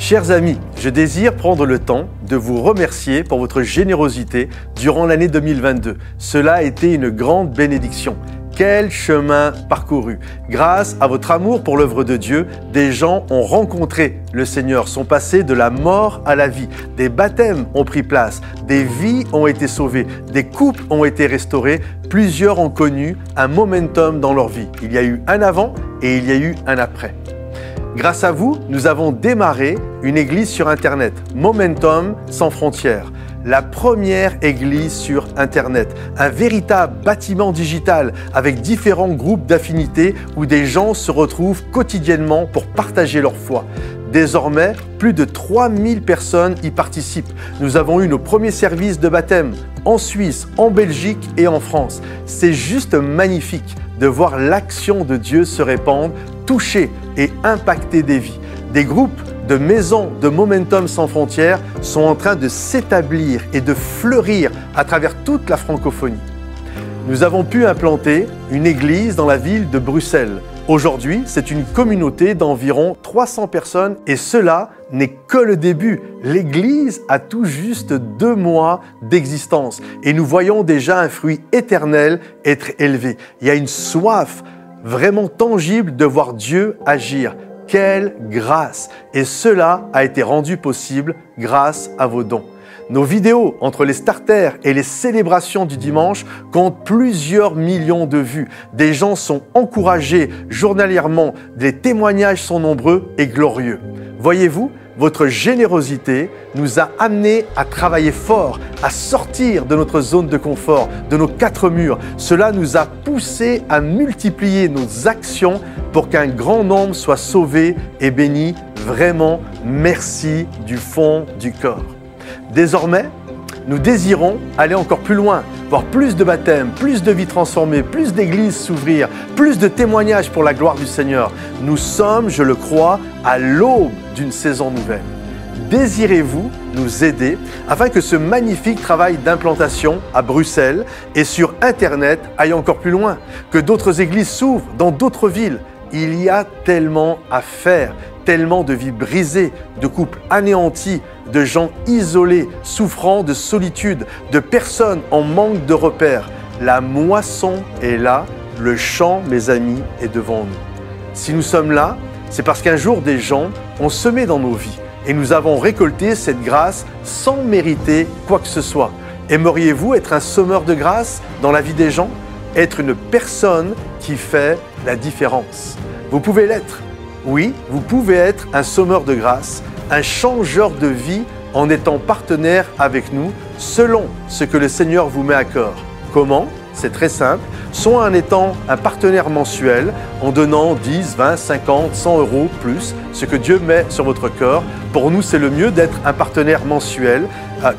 Chers amis, je désire prendre le temps de vous remercier pour votre générosité durant l'année 2022. Cela a été une grande bénédiction. Quel chemin parcouru! Grâce à votre amour pour l'œuvre de Dieu, des gens ont rencontré le Seigneur, sont passés de la mort à la vie. Des baptêmes ont pris place, des vies ont été sauvées, des couples ont été restaurés, plusieurs ont connu un momentum dans leur vie. Il y a eu un avant et il y a eu un après. Grâce à vous, nous avons démarré une église sur Internet, Momentum sans frontières. La première église sur Internet, un véritable bâtiment digital avec différents groupes d'affinités où des gens se retrouvent quotidiennement pour partager leur foi. Désormais, plus de 3000 personnes y participent. Nous avons eu nos premiers services de baptême en Suisse, en Belgique et en France. C'est juste magnifique de voir l'action de Dieu se répandre, toucher et impacter des vies. Des groupes de maisons de Momentum sans frontières sont en train de s'établir et de fleurir à travers toute la francophonie. Nous avons pu implanter une église dans la ville de Bruxelles. Aujourd'hui, c'est une communauté d'environ 300 personnes et cela n'est que le début. L'église a tout juste 2 mois d'existence et nous voyons déjà un fruit éternel être élevé. Il y a une soif vraiment tangible de voir Dieu agir. Quelle grâce! Et cela a été rendu possible grâce à vos dons. Nos vidéos entre les starters et les célébrations du dimanche comptent plusieurs millions de vues. Des gens sont encouragés journalièrement, les témoignages sont nombreux et glorieux. Voyez-vous, votre générosité nous a amenés à travailler fort, à sortir de notre zone de confort, de nos 4 murs. Cela nous a poussés à multiplier nos actions pour qu'un grand nombre soit sauvé et béni. Vraiment, merci du fond du cœur. Désormais, nous désirons aller encore plus loin, voir plus de baptêmes, plus de vies transformées, plus d'églises s'ouvrir, plus de témoignages pour la gloire du Seigneur. Nous sommes, je le crois, à l'aube d'une saison nouvelle. Désirez-vous nous aider afin que ce magnifique travail d'implantation à Bruxelles et sur Internet aille encore plus loin, que d'autres églises s'ouvrent dans d'autres villes? Il y a tellement à faire, tellement de vies brisées, de couples anéantis, de gens isolés, souffrant de solitude, de personnes en manque de repères. La moisson est là, le champ, mes amis, est devant nous. Si nous sommes là, c'est parce qu'un jour des gens ont semé dans nos vies et nous avons récolté cette grâce sans mériter quoi que ce soit. Aimeriez-vous être un semeur de grâce dans la vie des gens? Être une personne qui fait la différence. Vous pouvez l'être. Oui, vous pouvez être un semeur de grâce, un changeur de vie en étant partenaire avec nous selon ce que le Seigneur vous met à cœur. Comment? C'est très simple. Soit en étant un partenaire mensuel, en donnant 10, 20, 50, 100 euros plus, ce que Dieu met sur votre cœur. Pour nous, c'est le mieux d'être un partenaire mensuel,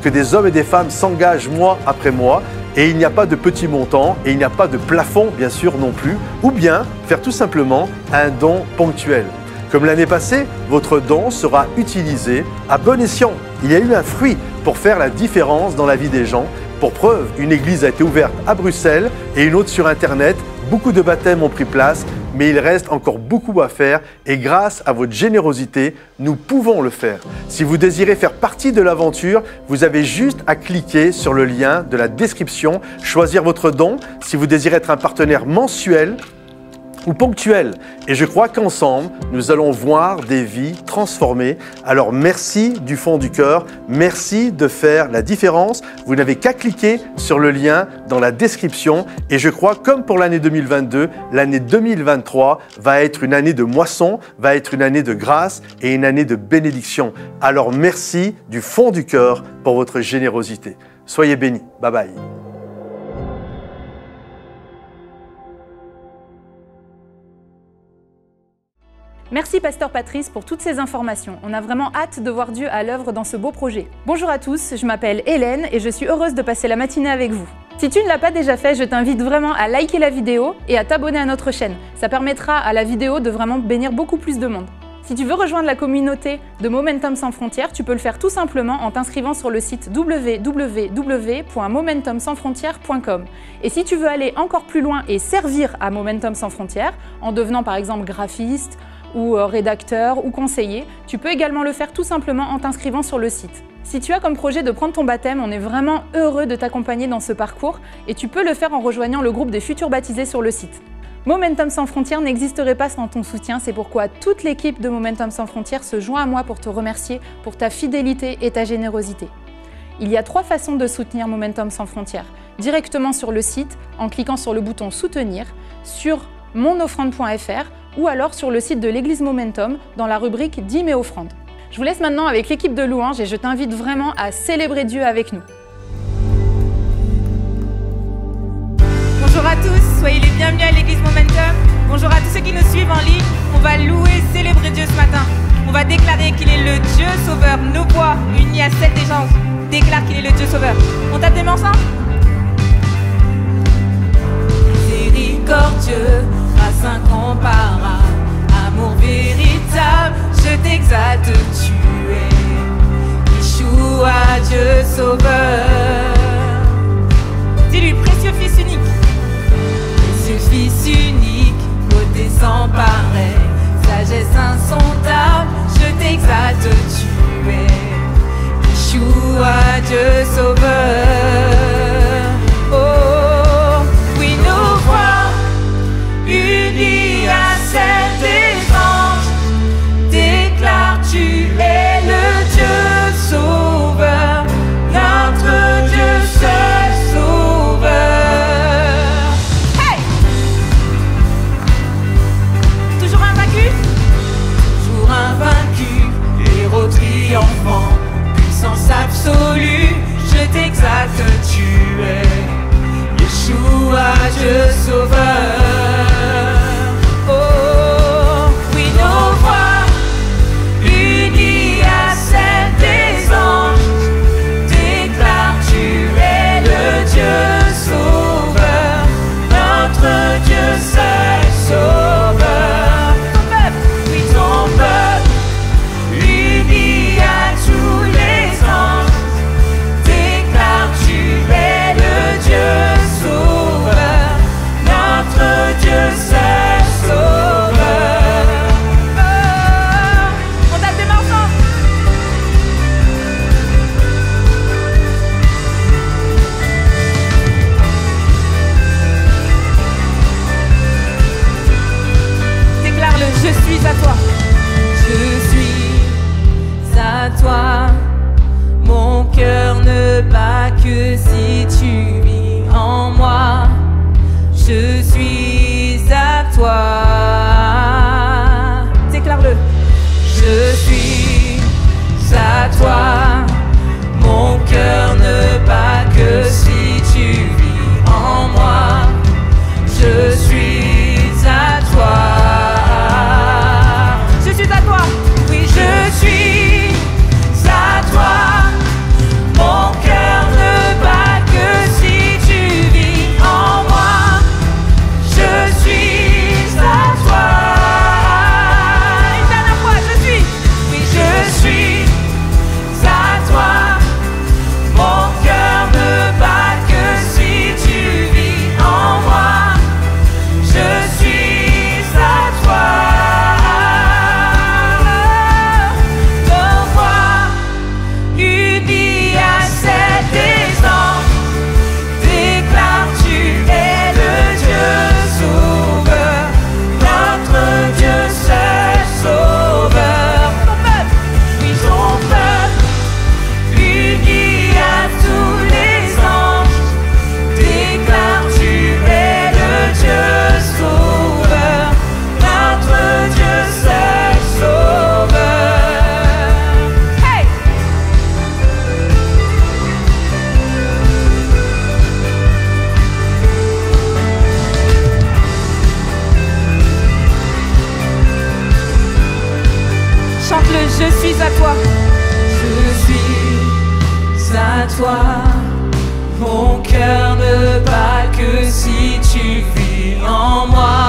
que des hommes et des femmes s'engagent mois après mois. Et il n'y a pas de petit montant et il n'y a pas de plafond, bien sûr, non plus. Ou bien faire tout simplement un don ponctuel. Comme l'année passée, votre don sera utilisé à bon escient. Il y a eu un fruit pour faire la différence dans la vie des gens. Pour preuve, une église a été ouverte à Bruxelles et une autre sur Internet. Beaucoup de baptêmes ont pris place, mais il reste encore beaucoup à faire et grâce à votre générosité, nous pouvons le faire. Si vous désirez faire partie de l'aventure, vous avez juste à cliquer sur le lien de la description, choisir votre don. Si vous désirez être un partenaire mensuel ou ponctuel. Et je crois qu'ensemble, nous allons voir des vies transformées. Alors merci du fond du cœur, merci de faire la différence. Vous n'avez qu'à cliquer sur le lien dans la description. Et je crois, comme pour l'année 2022, l'année 2023 va être une année de moisson, va être une année de grâce et une année de bénédiction. Alors merci du fond du cœur pour votre générosité. Soyez bénis. Bye bye. Merci Pasteur Patrice pour toutes ces informations. On a vraiment hâte de voir Dieu à l'œuvre dans ce beau projet. Bonjour à tous, je m'appelle Hélène et je suis heureuse de passer la matinée avec vous. Si tu ne l'as pas déjà fait, je t'invite vraiment à liker la vidéo et à t'abonner à notre chaîne. Ça permettra à la vidéo de vraiment bénir beaucoup plus de monde. Si tu veux rejoindre la communauté de Momentum sans frontières, tu peux le faire tout simplement en t'inscrivant sur le site www.momentumsansfrontières.com. Et si tu veux aller encore plus loin et servir à Momentum sans frontières, en devenant par exemple graphiste, ou rédacteur ou conseiller. Tu peux également le faire tout simplement en t'inscrivant sur le site. Si tu as comme projet de prendre ton baptême, on est vraiment heureux de t'accompagner dans ce parcours et tu peux le faire en rejoignant le groupe des futurs baptisés sur le site. Momentum Sans Frontières n'existerait pas sans ton soutien, c'est pourquoi toute l'équipe de Momentum Sans Frontières se joint à moi pour te remercier pour ta fidélité et ta générosité. Il y a 3 façons de soutenir Momentum Sans Frontières. Directement sur le site, en cliquant sur le bouton Soutenir, sur monoffrande.fr ou alors sur le site de l'église Momentum dans la rubrique Dîmes et offrandes. Je vous laisse maintenant avec l'équipe de louanges et je t'invite vraiment à célébrer Dieu avec nous. Bonjour à tous, soyez les bienvenus à l'église Momentum. Bonjour à tous ceux qui nous suivent en ligne. On va louer, célébrer Dieu ce matin. On va déclarer qu'il est le Dieu sauveur. Nos voix, unies à celles des anges, déclarent qu'il est le Dieu sauveur. On tape des mains ensemble? Miséricordieux, grâce incomparable, amour véritable, je t'exalte, tu es Yeshua, Dieu sauveur. Dis-lui, précieux fils unique. Précieux fils unique, beauté sans pareil, sagesse insondable, je t'exalte, tu es Yeshua, Dieu sauveur. Oh, oui, nos voix, unies à celles des anges, déclarent, tu es le Dieu sauveur, notre Dieu seul sauveur. Hey! Toujours invaincu? Toujours invaincu, héros triomphant, puissance absolue, je t'exalte, tu es Yeshua, Dieu sauveur. Oh, oui, nos voix, unies à celles des anges, déclarent, tu es le Dieu sauveur, notre Dieu seul sauveur. Ton peuple, oui, ton peuple, uni à tous les anges, déclare, tu es le Dieu sauveur, notre Dieu seul sauveur. Oh, on tape des mains ensemble. Déclare-le, je suis à toi. Je suis à toi. Mon cœur ne bat que si tu vis en moi. Je suis à toi. Déclare-le. Je suis à toi. Mon cœur ne bat que si tu vis en moi. Je suis à toi. Je suis à toi. Oui, je suis à toi. Mon cœur ne bat que si tu vis en moi. Je suis à toi. Une dernière fois, je suis. Oui, je suis à toi. Mon cœur ne bat que si tu vis en moi. Je suis à toi. Nos voix, unies à celles des anges, déclarent, tu es le Dieu sauveur, notre Dieu seul sauveur. Ton peuple, oui, ton peuple, uni à tous les anges, déclare, tu es le Dieu sauveur, notre Dieu seul sauveur. Hey! Chante-le, je suis à toi. Je suis à toi. Mon cœur ne bat que si tu vis en moi.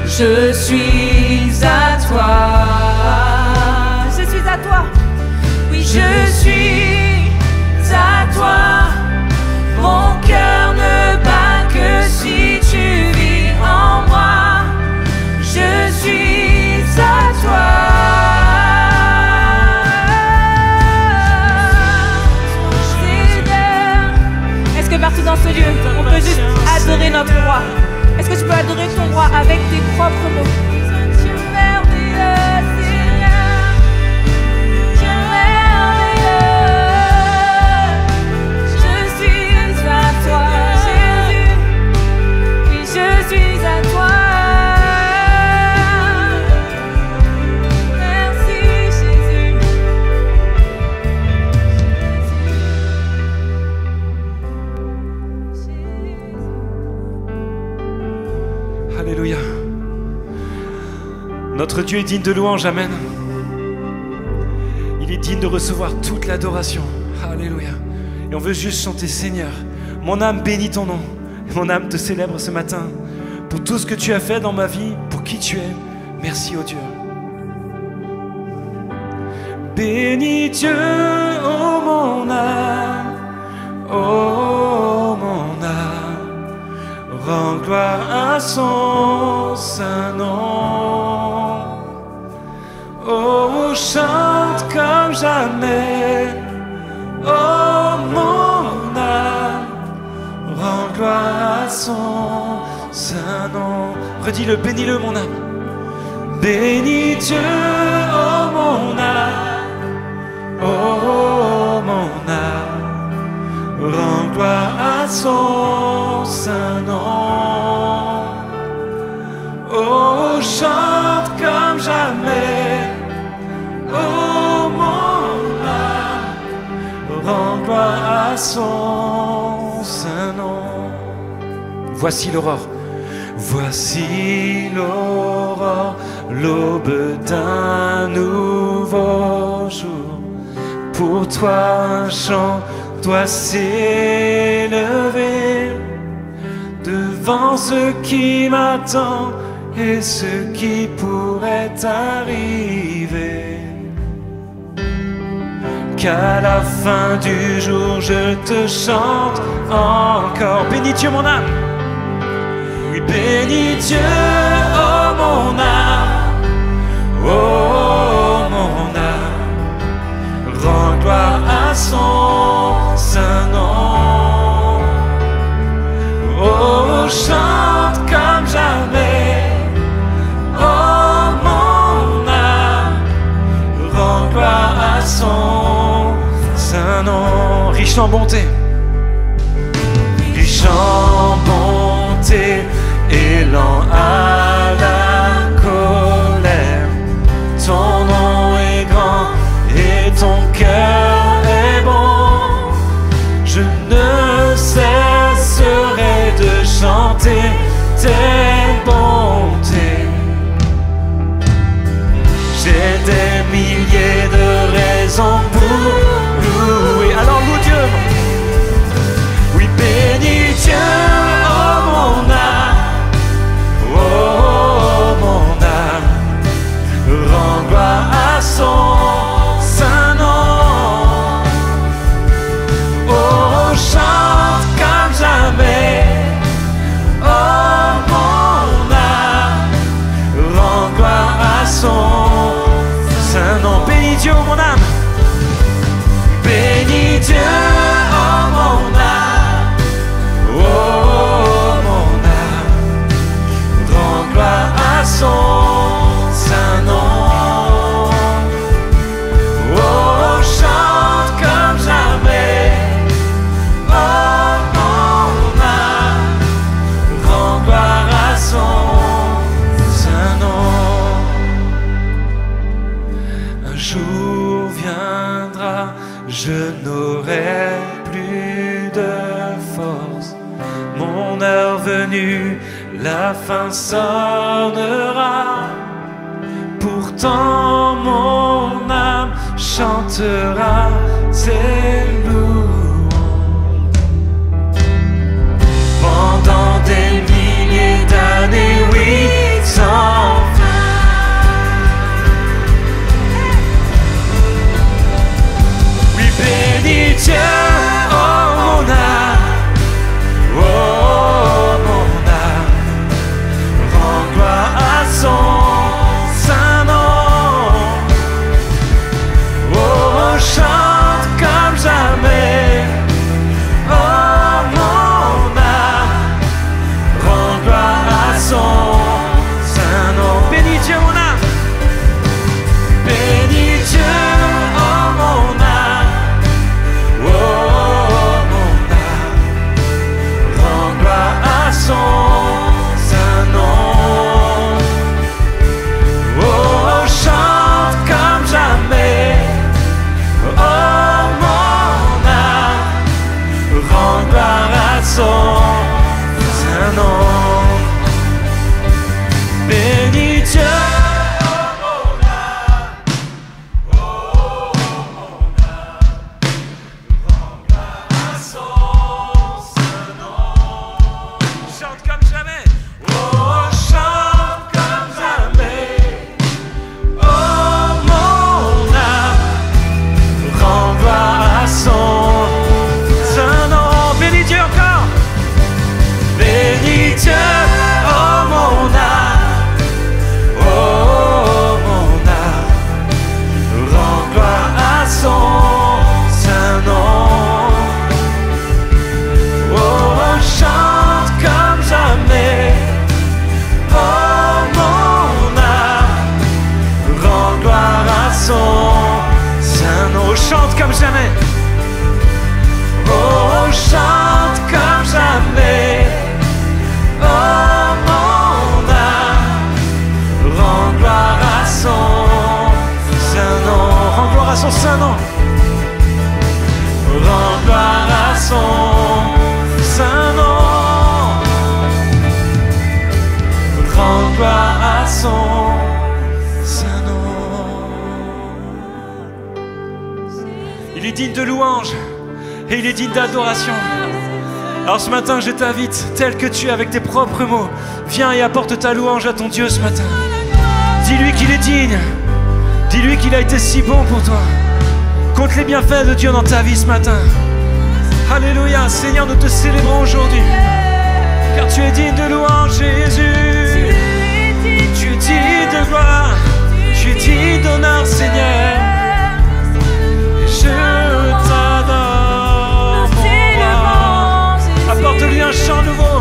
Je suis à toi. Je suis à toi. Oui, je suis à toi. Mon cœur ne bat que si tu vis en moi. Je suis à partout dans ce lieu. On peut juste adorer notre roi. Est-ce que tu peux adorer ton roi avec tes propres mots? Tu es merveilleux, Seigneur. Tu es merveilleux. Je suis à toi, Jésus. Oui, je suis à toi. Alléluia. Notre Dieu est digne de louange, amen. Il est digne de recevoir toute l'adoration. Alléluia. Et on veut juste chanter, Seigneur, mon âme bénit ton nom. Mon âme te célèbre ce matin pour tout ce que tu as fait dans ma vie, pour qui tu es. Merci, oh Dieu. Bénis Dieu, oh mon âme, oh mon âme. Rends gloire à son saint nom. Oh, chante comme jamais. Oh, mon âme. Rends gloire à son saint nom. Redis-le, bénis-le, mon âme. Bénis Dieu, oh, mon âme. Oh, mon âme. Rends gloire à son saint nom. Oh, chante comme jamais. Oh, mon âme. Rends gloire à son saint nom. Voici l'aurore. Voici l'aurore, l'aube d'un nouveau jour. Pour toi un chant doit s'élever devant ce qui m'attend et ce qui pourrait arriver. Qu'à la fin du jour je te chante encore. Bénis Dieu mon âme. Oui, bénis Dieu, oh mon âme. Oh mon âme. Rends gloire à son saint nom. Oh, chante comme jamais. Oh, mon âme. Rends gloire à son saint nom. Riche en bonté. Riche en bonté et lent à la colère. Ton nom est grand et ton cœur est bon. Je ne cesserai de chanter tes bontés. J'ai des milliers de raisons pour louer. Alors loue Dieu. Oui, bénis Dieu, oh mon âme. Oh mon âme. Rends gloire à son saint nom. Oh, chante comme jamais. Oh mon âme. Rends gloire à son saint nom. Bénis Dieu, mon âme. Bénis Dieu, oh mon âme. Oh mon âme. Rends gloire à son saint nom. Oh, chante comme jamais. Oh mon âme. Rends gloire à son saint nom. Un jour viendra, je n'aurai plus de force. Mon heure venue, la fin sonnera. Pourtant mon âme chantera ses louanges. Pendant des milliers d'années, oui, sans fin. Oui, bénis Dieu, oh mon âme. Oh mon âme. Rends gloire à son saint nom. Oh, chante comme jamais. rend gloire à son saint nom. Bénis Dieu. Chante comme jamais. Oh, chante comme jamais. Oh, mon âme, rends gloire à son saint nom. Rends gloire à son saint nom. Rends gloire à son saint nom. Rends gloire à son saint nom. Il est digne de louange et il est digne d'adoration. Alors ce matin, je t'invite, tel que tu es, avec tes propres mots, viens et apporte ta louange à ton Dieu ce matin. Dis-lui qu'il est digne. Dis-lui qu'il a été si bon pour toi. Compte les bienfaits de Dieu dans ta vie ce matin. Alléluia, Seigneur, nous te célébrons aujourd'hui. Car tu es digne de louange, Jésus. Tu es digne de gloire. Tu es digne d'honneur, Seigneur. Je t'adore, mon roi. Apporte-lui un chant nouveau.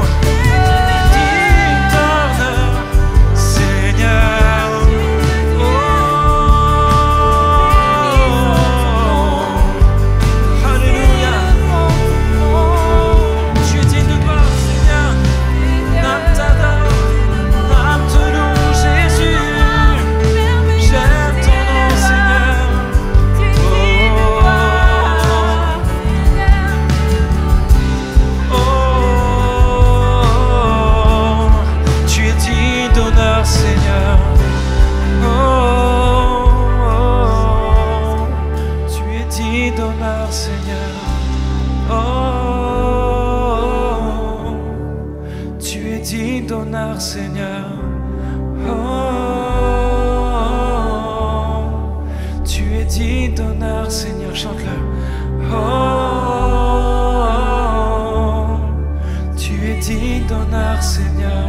Digne d'honneur, Seigneur. Oh, alléluia. Tu es digne de gloire, Seigneur. L'âme t'adore, l'âme te loue, Jésus. J'aime ton nom, Seigneur. Seigneur, oh, oh, tu es digne d'honneur, Seigneur, oh, tu es digne d'honneur, Seigneur, oh, tu es digne d'honneur, Seigneur, chante-le, oh, tu es digne d'honneur, Seigneur.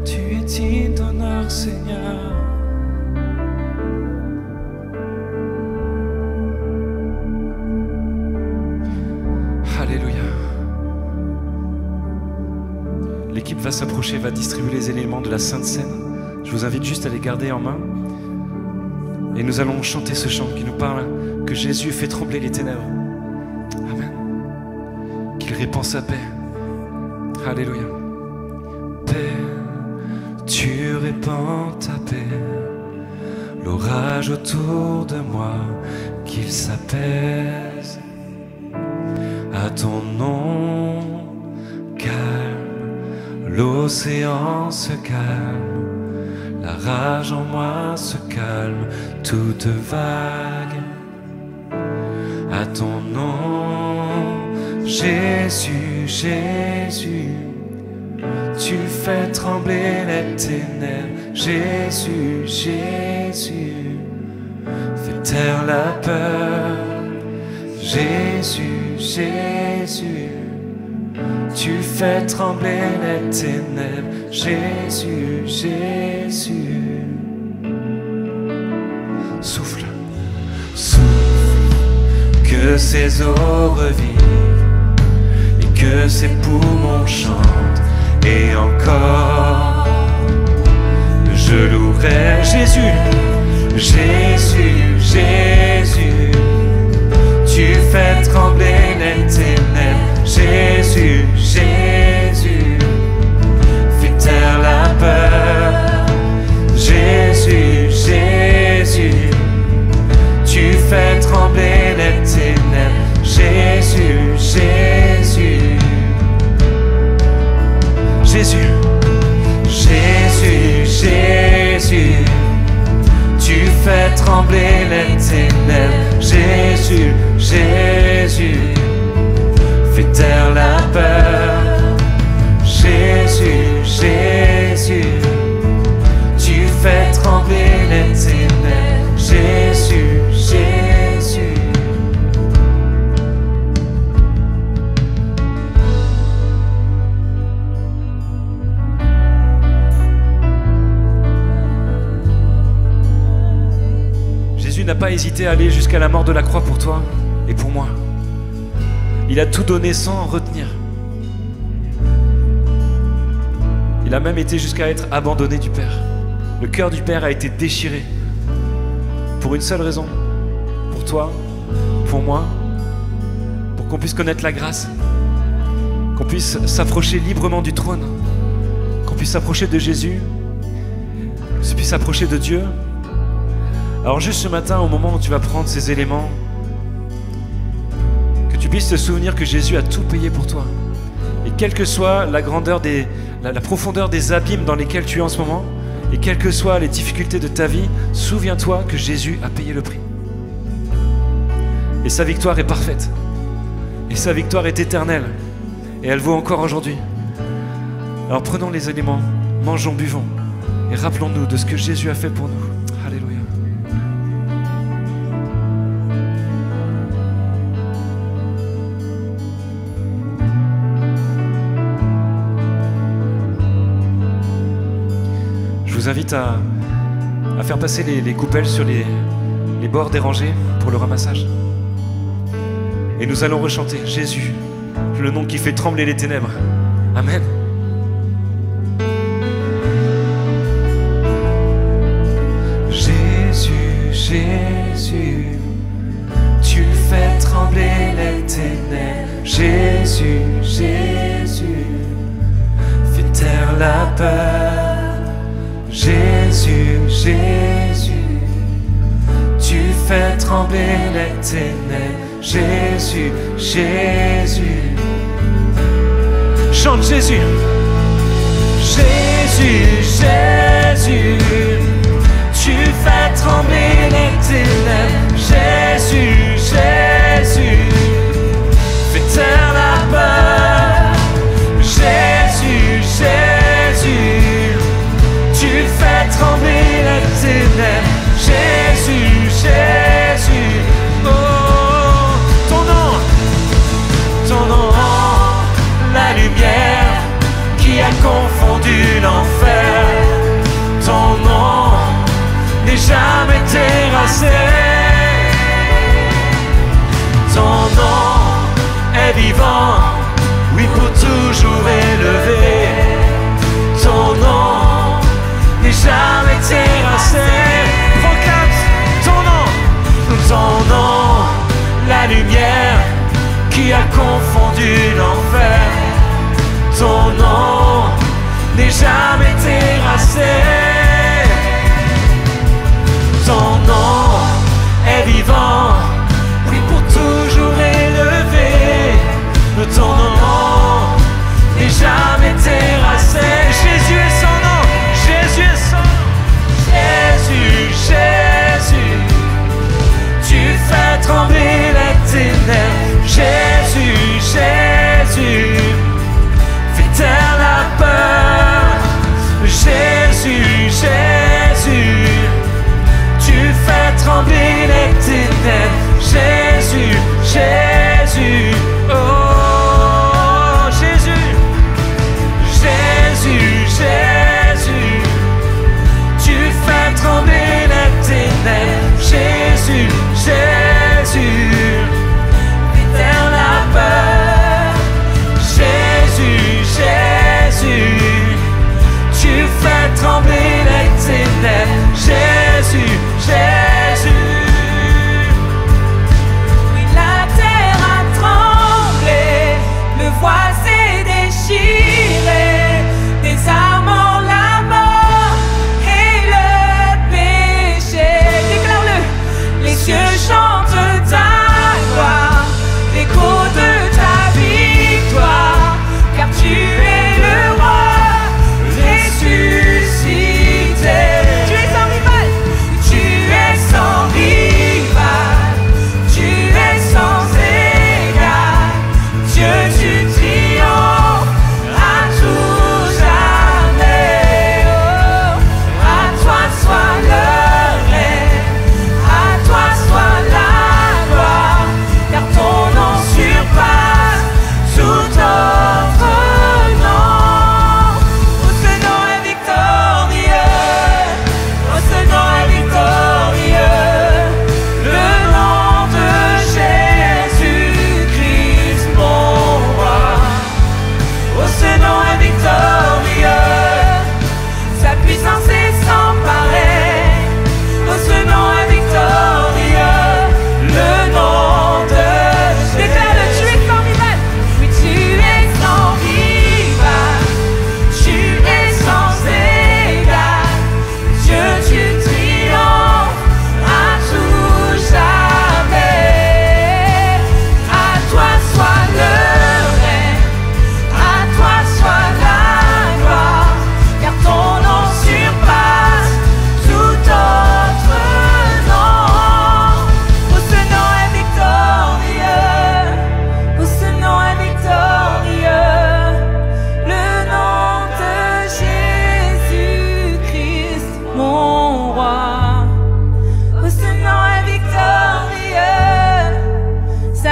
Tu es digne d'honneur, Seigneur. Alléluia. L'équipe va s'approcher, va distribuer les éléments de la Sainte Seine. Je vous invite juste à les garder en main. Et nous allons chanter ce chant qui nous parle que Jésus fait trembler les ténèbres. Amen. Qu'il répand sa paix. Alléluia. Paix, tu répands ta paix. L'orage autour de moi, qu'il s'apaise. À ton nom, calme, l'océan se calme. La rage en moi se calme, toute vague. À ton nom, Jésus, Jésus, tu fais trembler les ténèbres. Jésus, Jésus, fais taire la peur. Jésus, Jésus, tu fais trembler les ténèbres. Jésus, Jésus, souffle, souffle, que ces eaux revivent et que ces poumons chantent. Et encore, je louerai Jésus, Jésus, Jésus, tu fais trembler les ténèbres. Jésus, Jésus, fais taire la peur. Jésus, Jésus, tu fais trembler pas hésité à aller jusqu'à la mort de la croix pour toi et pour moi. Il a tout donné sans retenir. Il a même été jusqu'à être abandonné du Père. Le cœur du Père a été déchiré pour une seule raison, pour toi, pour moi, pour qu'on puisse connaître la grâce, qu'on puisse s'approcher librement du trône, qu'on puisse s'approcher de Jésus, qu'on puisse s'approcher de Dieu. Alors juste ce matin, au moment où tu vas prendre ces éléments, que tu puisses te souvenir que Jésus a tout payé pour toi. Et quelle que soit la grandeur la profondeur des abîmes dans lesquels tu es en ce moment, et quelles que soient les difficultés de ta vie, souviens-toi que Jésus a payé le prix. Et sa victoire est parfaite. Et sa victoire est éternelle. Et elle vaut encore aujourd'hui. Alors prenons les éléments, mangeons, buvons, et rappelons-nous de ce que Jésus a fait pour nous. Alléluia. Je vous invite à faire passer les coupelles sur les bords des rangées pour le ramassage. Et nous allons rechanter Jésus, le nom qui fait trembler les ténèbres. Amen. Jésus, Jésus, tu fais trembler les ténèbres. Jésus, Jésus, fais taire la peur. Jésus, Jésus, tu fais trembler les ténèbres. Jésus, Jésus, Chante Jésus. Jésus, Jésus, tu fais trembler les ténèbres. Jésus, Jésus, fais taire la peur. Jésus, Jésus, tu fais trembler les ténèbres. Jésus, Jésus, oh, ton nom, la lumière qui a confondu l'enfer. Ton nom n'est jamais terrassé. Ton nom est vivant, oui, pour toujours élevé. Ton nom n'est jamais terrassé. Proclame ton nom, la lumière qui a confondu l'enfer. Ton nom n'est jamais terrassé. Ton nom est vivant, oui, pour toujours élevé. Ton nom n'est jamais terrassé. Jésus est son nom, Jésus est son nom. Jésus, Jésus, tu fais trembler les ténèbres. Jésus, Jésus, fais taire la peur. Jésus,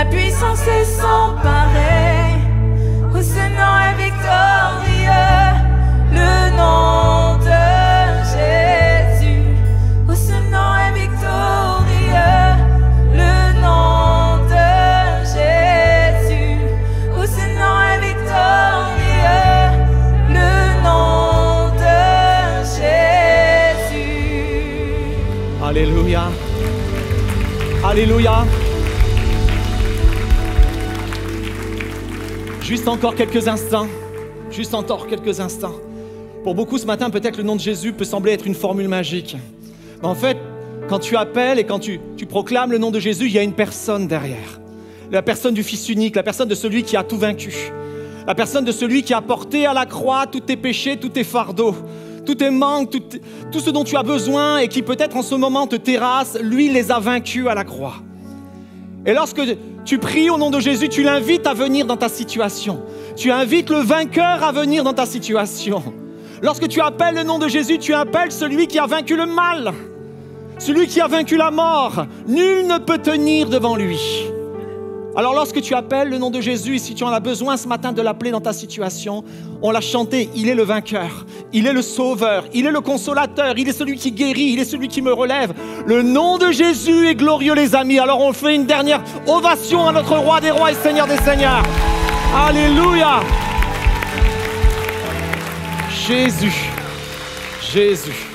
la puissance est sans pareil. Oh, ce nom est victorieux, le nom de Jésus. Oh, ce nom est victorieux, le nom de Jésus. Oh, ce nom est victorieux, le nom de Jésus. Alléluia. Alléluia. Juste encore quelques instants. Juste encore quelques instants. Pour beaucoup ce matin, peut-être le nom de Jésus peut sembler être une formule magique. Mais en fait, quand tu appelles et quand tu proclames le nom de Jésus, il y a une personne derrière. La personne du Fils unique, la personne de celui qui a tout vaincu. La personne de celui qui a porté à la croix tous tes péchés, tous tes fardeaux, tous tes manques, tout ce dont tu as besoin et qui peut-être en ce moment te terrasse, lui les a vaincus à la croix. Et lorsque tu pries au nom de Jésus, tu l'invites à venir dans ta situation. Tu invites le vainqueur à venir dans ta situation. Lorsque tu appelles le nom de Jésus, tu appelles celui qui a vaincu le mal, celui qui a vaincu la mort. Nul ne peut tenir devant lui. Alors lorsque tu appelles le nom de Jésus, et si tu en as besoin ce matin de l'appeler dans ta situation, on l'a chanté, il est le vainqueur, il est le sauveur, il est le consolateur, il est celui qui guérit, il est celui qui me relève. Le nom de Jésus est glorieux les amis. Alors on fait une dernière ovation à notre roi des rois et seigneur des seigneurs. Alléluia. Jésus, Jésus.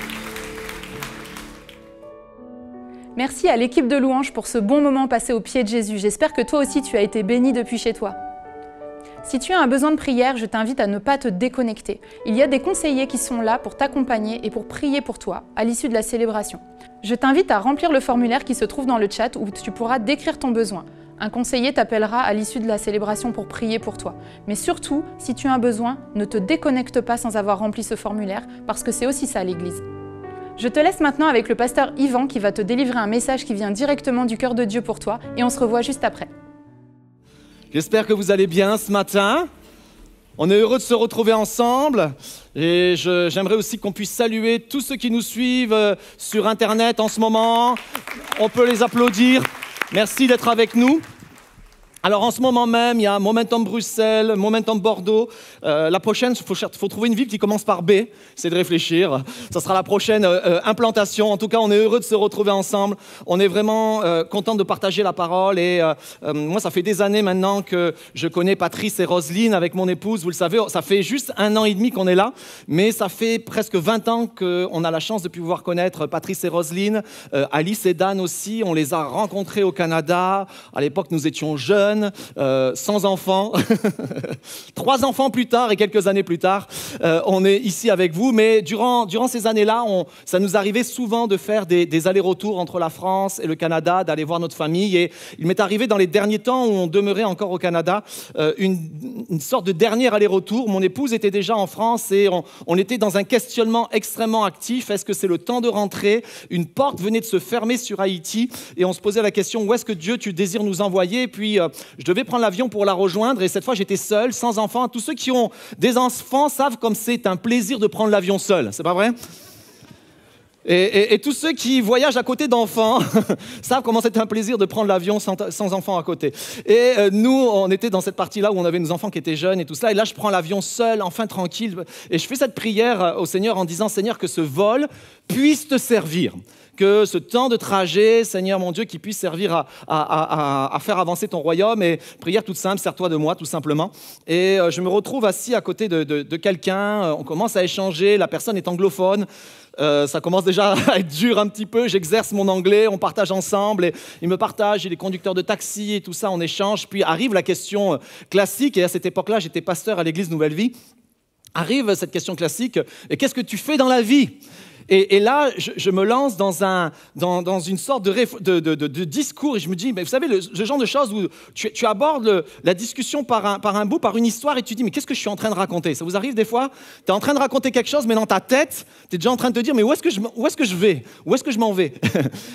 Merci à l'équipe de louanges pour ce bon moment passé au pied de Jésus. J'espère que toi aussi tu as été béni depuis chez toi. Si tu as un besoin de prière, je t'invite à ne pas te déconnecter. Il y a des conseillers qui sont là pour t'accompagner et pour prier pour toi à l'issue de la célébration. Je t'invite à remplir le formulaire qui se trouve dans le chat où tu pourras décrire ton besoin. Un conseiller t'appellera à l'issue de la célébration pour prier pour toi. Mais surtout, si tu as un besoin, ne te déconnecte pas sans avoir rempli ce formulaire parce que c'est aussi ça l'Église. Je te laisse maintenant avec le pasteur Yvan qui va te délivrer un message qui vient directement du cœur de Dieu pour toi et on se revoit juste après. J'espère que vous allez bien ce matin. On est heureux de se retrouver ensemble et j'aimerais aussi qu'on puisse saluer tous ceux qui nous suivent sur Internet en ce moment. On peut les applaudir. Merci d'être avec nous. Alors en ce moment même, il y a Momentum Bruxelles, Momentum Bordeaux. La prochaine, il faut trouver une ville qui commence par B. C'est de réfléchir. Ça sera la prochaine implantation. En tout cas, on est heureux de se retrouver ensemble. On est vraiment content de partager la parole. Et moi, ça fait des années maintenant que je connais Patrice et Roselyne avec mon épouse. Vous le savez, ça fait juste 1 an et demi qu'on est là. Mais ça fait presque 20 ans qu'on a la chance de pouvoir connaître Patrice et Roselyne. Alice et Dan aussi, on les a rencontrés au Canada. À l'époque, nous étions jeunes. Sans enfants, 3 enfants plus tard et quelques années plus tard, on est ici avec vous. Mais durant ces années-là, ça nous arrivait souvent de faire des allers-retours entre la France et le Canada, d'aller voir notre famille. Et il m'est arrivé dans les derniers temps où on demeurait encore au Canada, une sorte de dernier aller-retour. Mon épouse était déjà en France et on était dans un questionnement extrêmement actif. Est-ce que c'est le temps de rentrer? Une porte venait de se fermer sur Haïti et on se posait la question, où est-ce que Dieu, tu désires nous envoyer? Et puis, je devais prendre l'avion pour la rejoindre et cette fois, j'étais seul, sans enfant. Tous ceux qui ont des enfants savent comme c'est un plaisir de prendre l'avion seul, c'est pas vrai? Et tous ceux qui voyagent à côté d'enfants savent comment c'est un plaisir de prendre l'avion sans enfants à côté. Et nous, on était dans cette partie-là où on avait nos enfants qui étaient jeunes et tout ça. Et là, je prends l'avion seul, enfin tranquille. Et je fais cette prière au Seigneur en disant, Seigneur, que ce vol puisse te servir. Que ce temps de trajet, Seigneur mon Dieu, qui puisse servir à faire avancer ton royaume. Et prière toute simple, sers-toi de moi, tout simplement. Et je me retrouve assis à côté de quelqu'un. On commence à échanger. La personne est anglophone. Ça commence déjà à être dur un petit peu. J'exerce mon anglais, on partage ensemble. Et il me partage, il est conducteur de taxi et tout ça, on échange. Puis arrive la question classique. Et à cette époque-là, j'étais pasteur à l'église Nouvelle Vie. Arrive cette question classique. Et qu'est-ce que tu fais dans la vie ? Et là, je me lance dans une sorte de discours et je me dis, mais vous savez, le genre de choses où tu abordes la discussion par un bout, par une histoire et tu dis, mais qu'est-ce que je suis en train de raconter? Ça vous arrive des fois? Tu es en train de raconter quelque chose, mais dans ta tête, tu es déjà en train de te dire, mais où est-ce que je vais? Où est-ce que je m'en vais?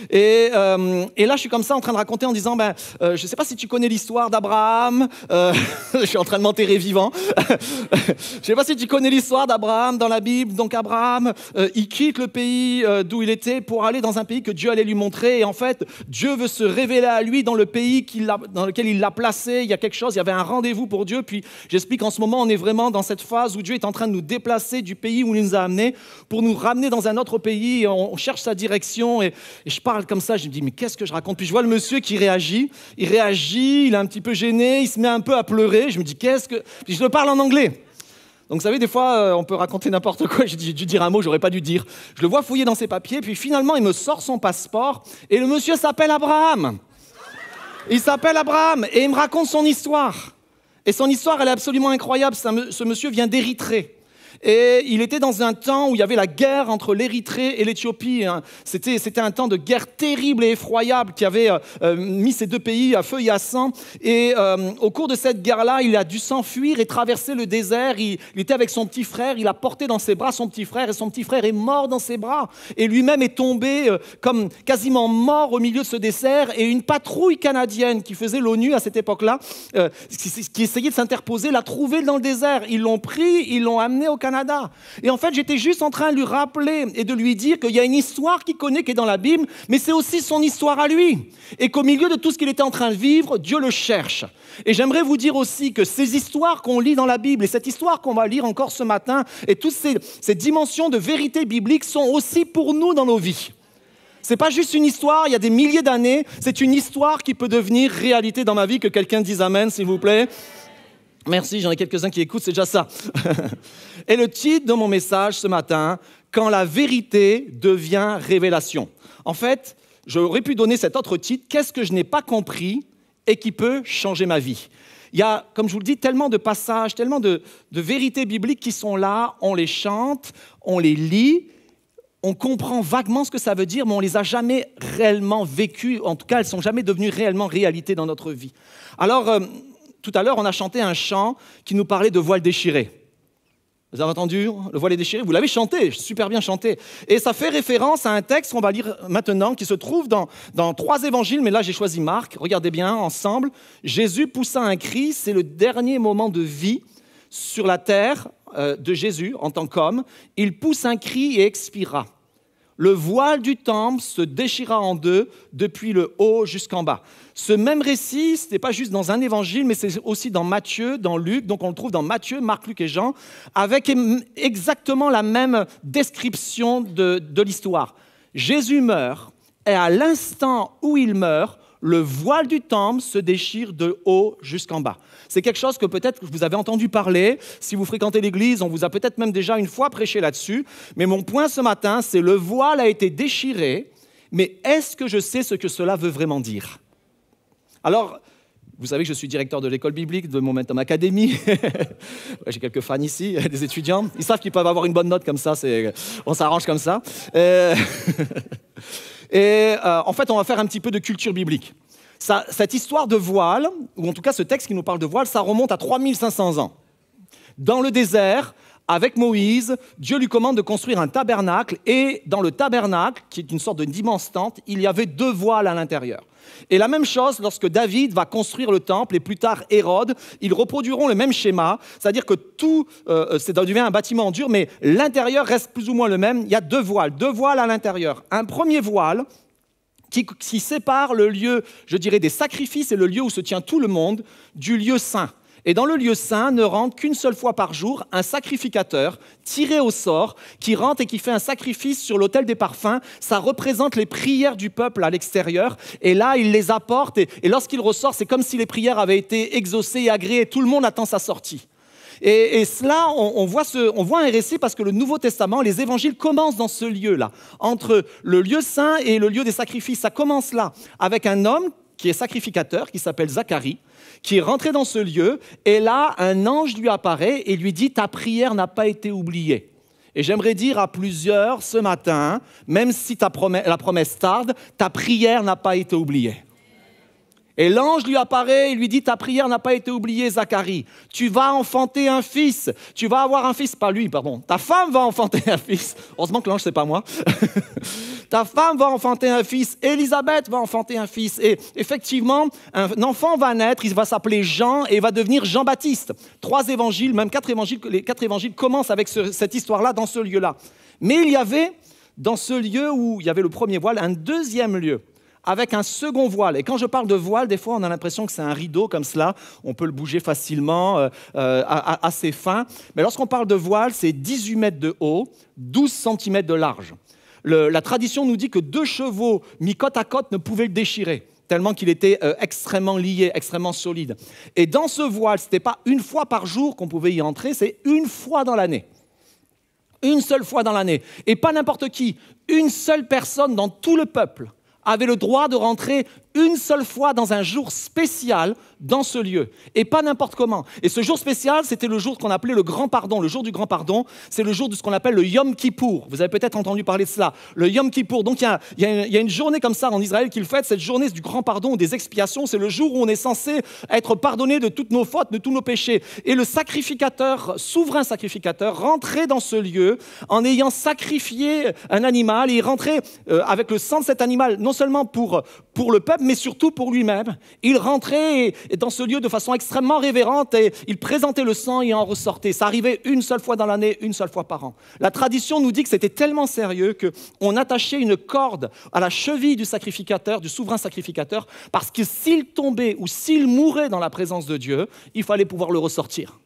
Et là, je suis comme ça en train de raconter en disant, je ne sais pas si tu connais l'histoire d'Abraham. Je suis en train de m'enterrer vivant. Je ne sais pas si tu connais l'histoire d'Abraham dans la Bible. Donc Abraham, il quitte le pays d'où il était pour aller dans un pays que Dieu allait lui montrer. Et en fait, Dieu veut se révéler à lui dans le pays dans lequel il l'a placé. Il y a quelque chose, il y avait un rendez-vous pour Dieu. Puis j'explique qu'en ce moment, on est vraiment dans cette phase où Dieu est en train de nous déplacer du pays où il nous a amenés pour nous ramener dans un autre pays. Et on cherche sa direction et je parle comme ça. Je me dis, mais qu'est-ce que je raconte? Puis je vois le monsieur qui réagit. Il réagit, il est un petit peu gêné, il se met un peu à pleurer. Je me dis, qu'est-ce que... Puis je le parle en anglais. Donc, vous savez, des fois, on peut raconter n'importe quoi. J'ai dû dire un mot que j'aurais pas dû dire. Je le vois fouiller dans ses papiers, puis finalement, il me sort son passeport, et le monsieur s'appelle Abraham. Il s'appelle Abraham, et il me raconte son histoire. Et son histoire, elle est absolument incroyable. Ce monsieur vient d'Érythrée. Et il était dans un temps où il y avait la guerre entre l'Érythrée et l'Éthiopie. C'était un temps de guerre terrible et effroyable qui avait mis ces deux pays à feu et à sang. Et au cours de cette guerre-là, il a dû s'enfuir et traverser le désert. Il était avec son petit frère, il a porté dans ses bras son petit frère et son petit frère est mort dans ses bras. Et lui-même est tombé comme quasiment mort au milieu de ce désert. Et une patrouille canadienne qui faisait l'ONU à cette époque-là, qui essayait de s'interposer, l'a trouvé dans le désert. Ils l'ont pris, ils l'ont amené au Canada. Et en fait, j'étais juste en train de lui rappeler et de lui dire qu'il y a une histoire qu'il connaît qui est dans la Bible, mais c'est aussi son histoire à lui. Et qu'au milieu de tout ce qu'il était en train de vivre, Dieu le cherche. Et j'aimerais vous dire aussi que ces histoires qu'on lit dans la Bible et cette histoire qu'on va lire encore ce matin et toutes ces dimensions de vérité biblique sont aussi pour nous dans nos vies. C'est pas juste une histoire, il y a des milliers d'années, c'est une histoire qui peut devenir réalité dans ma vie. Que quelqu'un dise amen, s'il vous plaît. Merci, j'en ai quelques-uns qui écoutent, c'est déjà ça. Et le titre de mon message ce matin, « Quand la vérité devient révélation ». En fait, j'aurais pu donner cet autre titre, « Qu'est-ce que je n'ai pas compris et qui peut changer ma vie ?» Il y a, comme je vous le dis, tellement de passages, tellement de vérités bibliques qui sont là, on les chante, on les lit, on comprend vaguement ce que ça veut dire, mais on ne les a jamais réellement vécues. En tout cas, elles ne sont jamais devenues réellement réalité dans notre vie. Alors, tout à l'heure, on a chanté un chant qui nous parlait de voile déchiré. Vous avez entendu le voile déchiré? Vous l'avez chanté, super bien chanté. Et ça fait référence à un texte qu'on va lire maintenant, qui se trouve dans 3 évangiles, mais là j'ai choisi Marc. Regardez bien ensemble. Jésus poussa un cri, c'est le dernier moment de vie sur la terre de Jésus en tant qu'homme. Il pousse un cri et expira. Le voile du temple se déchira en deux, depuis le haut jusqu'en bas. Ce même récit, ce n'est pas juste dans un évangile, mais c'est aussi dans Matthieu, dans Luc. Donc on le trouve dans Matthieu, Marc, Luc et Jean, avec exactement la même description de l'histoire. Jésus meurt, et à l'instant où il meurt, le voile du temple se déchire de haut jusqu'en bas. C'est quelque chose que peut-être vous avez entendu parler. Si vous fréquentez l'église, on vous a peut-être même déjà une fois prêché là-dessus. Mais mon point ce matin, c'est le voile a été déchiré, mais est-ce que je sais ce que cela veut vraiment dire? Alors, vous savez que je suis directeur de l'école biblique de Momentum Academy. J'ai quelques fans ici, des étudiants. Ils savent qu'ils peuvent avoir une bonne note comme ça. On s'arrange comme ça. En fait, on va faire un petit peu de culture biblique. Cette histoire de voile, ou en tout cas ce texte qui nous parle de voile, ça remonte à 3500 ans. Dans le désert, avec Moïse, Dieu lui commande de construire un tabernacle, et dans le tabernacle, qui est une sorte d'immense tente, il y avait 2 voiles à l'intérieur. Et la même chose lorsque David va construire le temple, et plus tard Hérode, ils reproduiront le même schéma, c'est-à-dire que tout, ça devient un bâtiment en dur, mais l'intérieur reste plus ou moins le même. Il y a 2 voiles à l'intérieur. Un premier voile qui sépare le lieu, je dirais, des sacrifices et le lieu où se tient tout le monde, du lieu saint. Et dans le lieu saint ne rentre qu'une seule fois par jour un sacrificateur tiré au sort qui rentre et qui fait un sacrifice sur l'autel des parfums. Ça représente les prières du peuple à l'extérieur. Et là, il les apporte et lorsqu'il ressort, c'est comme si les prières avaient été exaucées et agréées. Tout le monde attend sa sortie. Et cela, on voit un récit parce que le Nouveau Testament, les évangiles commencent dans ce lieu-là, entre le lieu saint et le lieu des sacrifices. Ça commence là, avec un homme qui est sacrificateur, qui s'appelle Zacharie, qui est rentré dans ce lieu, et là, un ange lui apparaît et lui dit « Ta prière n'a pas été oubliée ». Et j'aimerais dire à plusieurs ce matin, même si la promesse tarde, ta prière n'a pas été oubliée. Et l'ange lui apparaît et lui dit « Ta prière n'a pas été oubliée, Zacharie. Tu vas enfanter un fils. Tu vas avoir un fils. » Pas lui, pardon. Ta femme va enfanter un fils. Heureusement que l'ange, c'est pas moi. Ta femme va enfanter un fils. Élisabeth va enfanter un fils. Et effectivement, un enfant va naître. Il va s'appeler Jean et il va devenir Jean-Baptiste. 3 évangiles, même 4 évangiles. Les 4 évangiles commencent avec cette histoire-là dans ce lieu-là. Mais il y avait dans ce lieu où il y avait le premier voile, un deuxième lieu, avec un second voile. Et quand je parle de voile, des fois, on a l'impression que c'est un rideau comme cela. On peut le bouger facilement, assez fin. Mais lorsqu'on parle de voile, c'est 18 mètres de haut, 12 cm de large. La tradition nous dit que 2 chevaux mis côte à côte ne pouvaient le déchirer, tellement qu'il était extrêmement lié, extrêmement solide. Et dans ce voile, ce n'était pas une fois par jour qu'on pouvait y entrer, c'est une fois dans l'année. Une seule fois dans l'année. Et pas n'importe qui, une seule personne dans tout le peuple avait le droit de rentrer une seule fois dans un jour spécial dans ce lieu, et pas n'importe comment. Et ce jour spécial, c'était le jour qu'on appelait le Grand Pardon. Le jour du Grand Pardon, c'est le jour de ce qu'on appelle le Yom Kippour. Vous avez peut-être entendu parler de cela, le Yom Kippour. Donc il y a une journée comme ça en Israël qu'ils fêtent, cette journée du Grand Pardon, des expiations. C'est le jour où on est censé être pardonné de toutes nos fautes, de tous nos péchés. Et le sacrificateur, souverain sacrificateur, rentrait dans ce lieu en ayant sacrifié un animal, et il rentrait avec le sang de cet animal, non seulement pour le peuple, mais surtout pour lui-même. Il rentrait dans ce lieu de façon extrêmement révérente et il présentait le sang et en ressortait. Ça arrivait une seule fois dans l'année, une seule fois par an. La tradition nous dit que c'était tellement sérieux qu'on attachait une corde à la cheville du sacrificateur, du souverain sacrificateur, parce que s'il tombait ou s'il mourait dans la présence de Dieu, il fallait pouvoir le ressortir.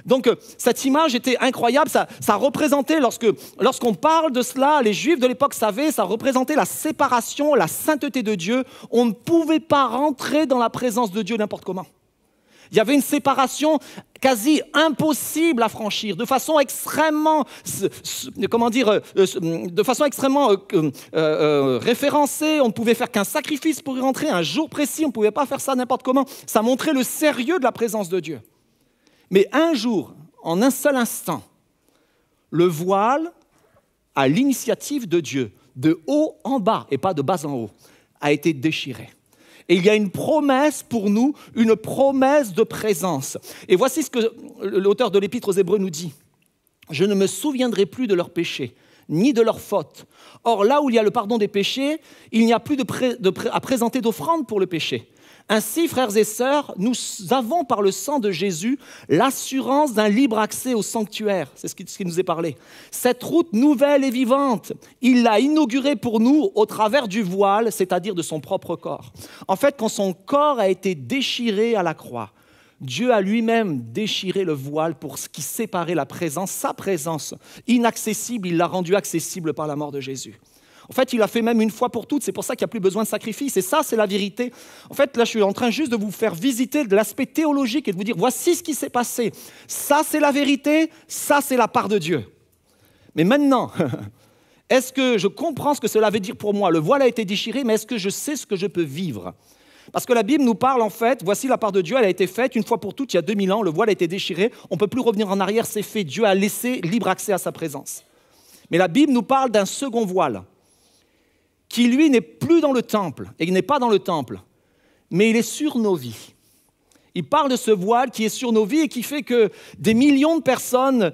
Donc, cette image était incroyable, ça représentait, lorsqu'on parle de cela, les Juifs de l'époque savaient, ça représentait la séparation, la sainteté de Dieu. On ne pouvait pas rentrer dans la présence de Dieu n'importe comment. Il y avait une séparation quasi impossible à franchir, de façon extrêmement, référencée. On ne pouvait faire qu'un sacrifice pour y rentrer, un jour précis, on ne pouvait pas faire ça n'importe comment. Ça montrait le sérieux de la présence de Dieu. Mais un jour, en un seul instant, le voile, à l'initiative de Dieu, de haut en bas et pas de bas en haut, a été déchiré. Et il y a une promesse pour nous, une promesse de présence. Et voici ce que l'auteur de l'Épître aux Hébreux nous dit. « Je ne me souviendrai plus de leurs péchés, ni de leurs fautes. Or, là où il y a le pardon des péchés, il n'y a plus à présenter d'offrande pour le péché. Ainsi, frères et sœurs, nous avons par le sang de Jésus l'assurance d'un libre accès au sanctuaire. » C'est ce qui nous est parlé. Cette route nouvelle et vivante, il l'a inaugurée pour nous au travers du voile, c'est-à-dire de son propre corps. En fait, quand son corps a été déchiré à la croix, Dieu a lui-même déchiré le voile pour ce qui séparait la présence, sa présence inaccessible, il l'a rendue accessible par la mort de Jésus. En fait, il l'a fait même une fois pour toutes, c'est pour ça qu'il n'y a plus besoin de sacrifice. Et ça, c'est la vérité. En fait, là, je suis en train juste de vous faire visiter de l'aspect théologique et de vous dire, voici ce qui s'est passé. Ça, c'est la vérité, ça, c'est la part de Dieu. Mais maintenant, est-ce que je comprends ce que cela veut dire pour moi? Le voile a été déchiré, mais est-ce que je sais ce que je peux vivre? Parce que la Bible nous parle, en fait, voici la part de Dieu, elle a été faite une fois pour toutes, il y a 2000 ans, le voile a été déchiré, on ne peut plus revenir en arrière, c'est fait. Dieu a laissé libre accès à sa présence. Mais la Bible nous parle d'un second voile, qui, lui, n'est plus dans le temple, et il n'est pas dans le temple, mais il est sur nos vies. Il parle de ce voile qui est sur nos vies et qui fait que des millions de personnes,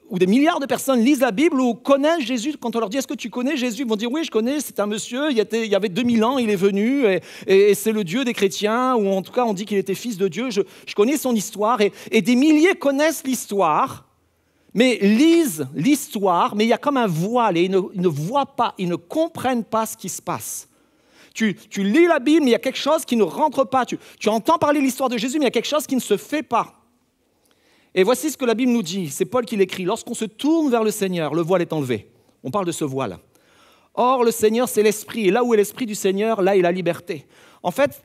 ou des milliards de personnes lisent la Bible ou connaissent Jésus. Quand on leur dit « Est-ce que tu connais Jésus ?» Ils vont dire « Oui, je connais, c'est un monsieur, il y avait 2000 ans, il est venu, et c'est le Dieu des chrétiens, ou en tout cas, on dit qu'il était fils de Dieu. Je connais son histoire. » Et des milliers connaissent l'histoire, mais lisent l'histoire, mais il y a comme un voile et ils ne voient pas, ils ne comprennent pas ce qui se passe. Tu lis la Bible, mais il y a quelque chose qui ne rentre pas. Tu entends parler de l'histoire de Jésus, mais il y a quelque chose qui ne se fait pas. Et voici ce que la Bible nous dit, c'est Paul qui l'écrit. Lorsqu'on se tourne vers le Seigneur, le voile est enlevé. On parle de ce voile. Or, le Seigneur, c'est l'Esprit, et là où est l'Esprit du Seigneur, là est la liberté. En fait,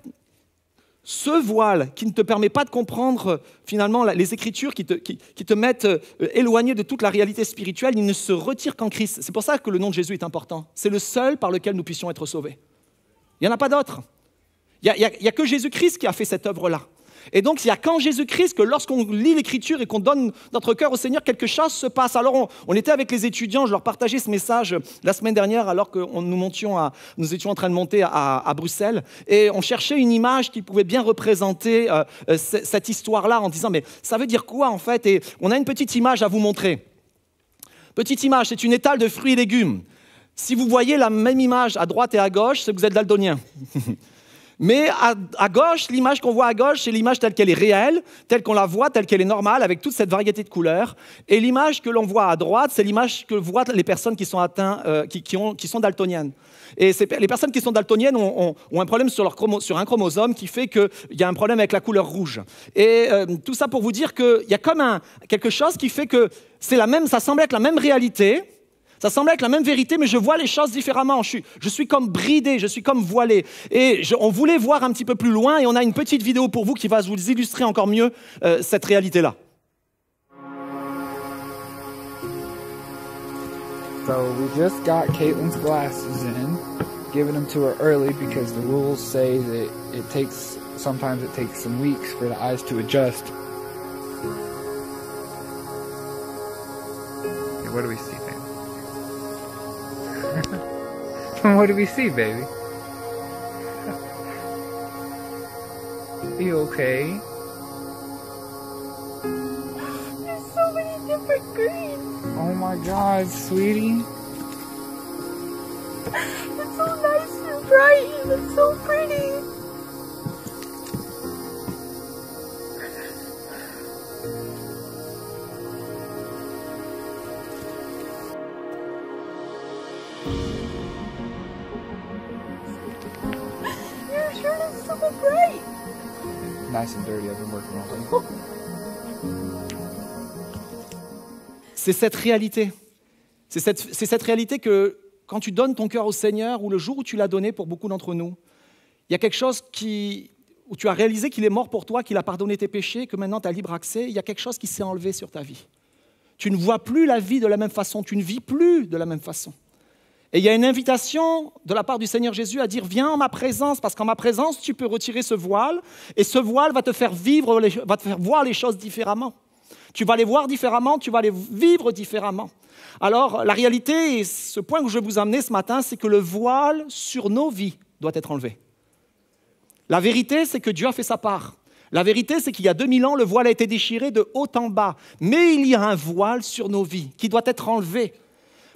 ce voile qui ne te permet pas de comprendre finalement les Écritures, qui te mettent éloigné de toute la réalité spirituelle, il ne se retire qu'en Christ. C'est pour ça que le nom de Jésus est important. C'est le seul par lequel nous puissions être sauvés. Il n'y en a pas d'autre. Il n'y a que Jésus-Christ qui a fait cette œuvre-là. Et donc, il n'y a qu'en Jésus-Christ que lorsqu'on lit l'Écriture et qu'on donne notre cœur au Seigneur, quelque chose se passe. Alors, on était avec les étudiants, je leur partageais ce message la semaine dernière alors que nous étions en train de monter à Bruxelles et on cherchait une image qui pouvait bien représenter cette histoire-là en disant « Mais ça veut dire quoi en fait ?» Et on a une petite image à vous montrer. Petite image, c'est une étale de fruits et légumes. Si vous voyez la même image à droite et à gauche, c'est que vous êtes daltonien. Mais à gauche, l'image qu'on voit à gauche, c'est l'image telle qu'elle est réelle, telle qu'on la voit, telle qu'elle est normale, avec toute cette variété de couleurs. Et l'image que l'on voit à droite, c'est l'image que voient les personnes qui sont atteintes, qui sont daltoniennes. Et les personnes qui sont daltoniennes ont un problème sur un chromosome qui fait qu'il y a un problème avec la couleur rouge. Et tout ça pour vous dire qu'il y a comme quelque chose qui fait que ça semble être la même réalité, ça semble être la même vérité, mais je vois les choses différemment. Je suis comme bridé, je suis comme voilé. Et on voulait voir un petit peu plus loin, et on a une petite vidéo pour vous qui va vous illustrer encore mieux cette réalité-là. So we just got Caitlin's glasses in, giving them to her early because the rules say that sometimes it takes some weeks for the eyes to adjust. Hey, what do we see, baby? What do we see, baby? Are you okay? There's so many different greens. Oh my God, sweetie. It's so nice and bright and it's so pretty. Your shirt is so bright. Nice and dirty, I've been working all day. C'est cette réalité. C'est cette réalité que quand tu donnes ton cœur au Seigneur, ou le jour où tu l'as donné pour beaucoup d'entre nous, il y a quelque chose où tu as réalisé qu'il est mort pour toi, qu'il a pardonné tes péchés, que maintenant tu as libre accès, il y a quelque chose qui s'est enlevé sur ta vie. Tu ne vois plus la vie de la même façon, tu ne vis plus de la même façon. Et il y a une invitation de la part du Seigneur Jésus à dire « Viens en ma présence, parce qu'en ma présence, tu peux retirer ce voile, et ce voile va te faire voir les choses différemment. » Tu vas les voir différemment, tu vas les vivre différemment. Alors, la réalité, et ce point que je vais vous amener ce matin, c'est que le voile sur nos vies doit être enlevé. La vérité, c'est que Dieu a fait sa part. La vérité, c'est qu'il y a 2000 ans, le voile a été déchiré de haut en bas. Mais il y a un voile sur nos vies qui doit être enlevé.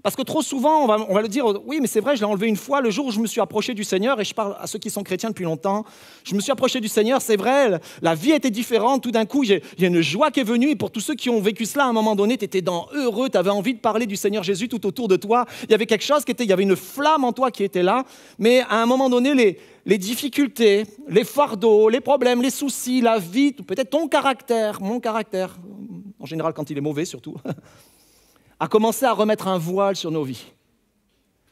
Parce que trop souvent, on va le dire, oui, mais c'est vrai, je l'ai enlevé une fois, le jour où je me suis approché du Seigneur, et je parle à ceux qui sont chrétiens depuis longtemps, je me suis approché du Seigneur, c'est vrai, la vie était différente, tout d'un coup, il y a une joie qui est venue, et pour tous ceux qui ont vécu cela, à un moment donné, tu étais heureux, tu avais envie de parler du Seigneur Jésus tout autour de toi, il y avait quelque chose il y avait une flamme en toi qui était là, mais à un moment donné, les difficultés, les fardeaux, les problèmes, les soucis, la vie, peut-être ton caractère, mon caractère, en général quand il est mauvais surtout, a commencé à remettre un voile sur nos vies.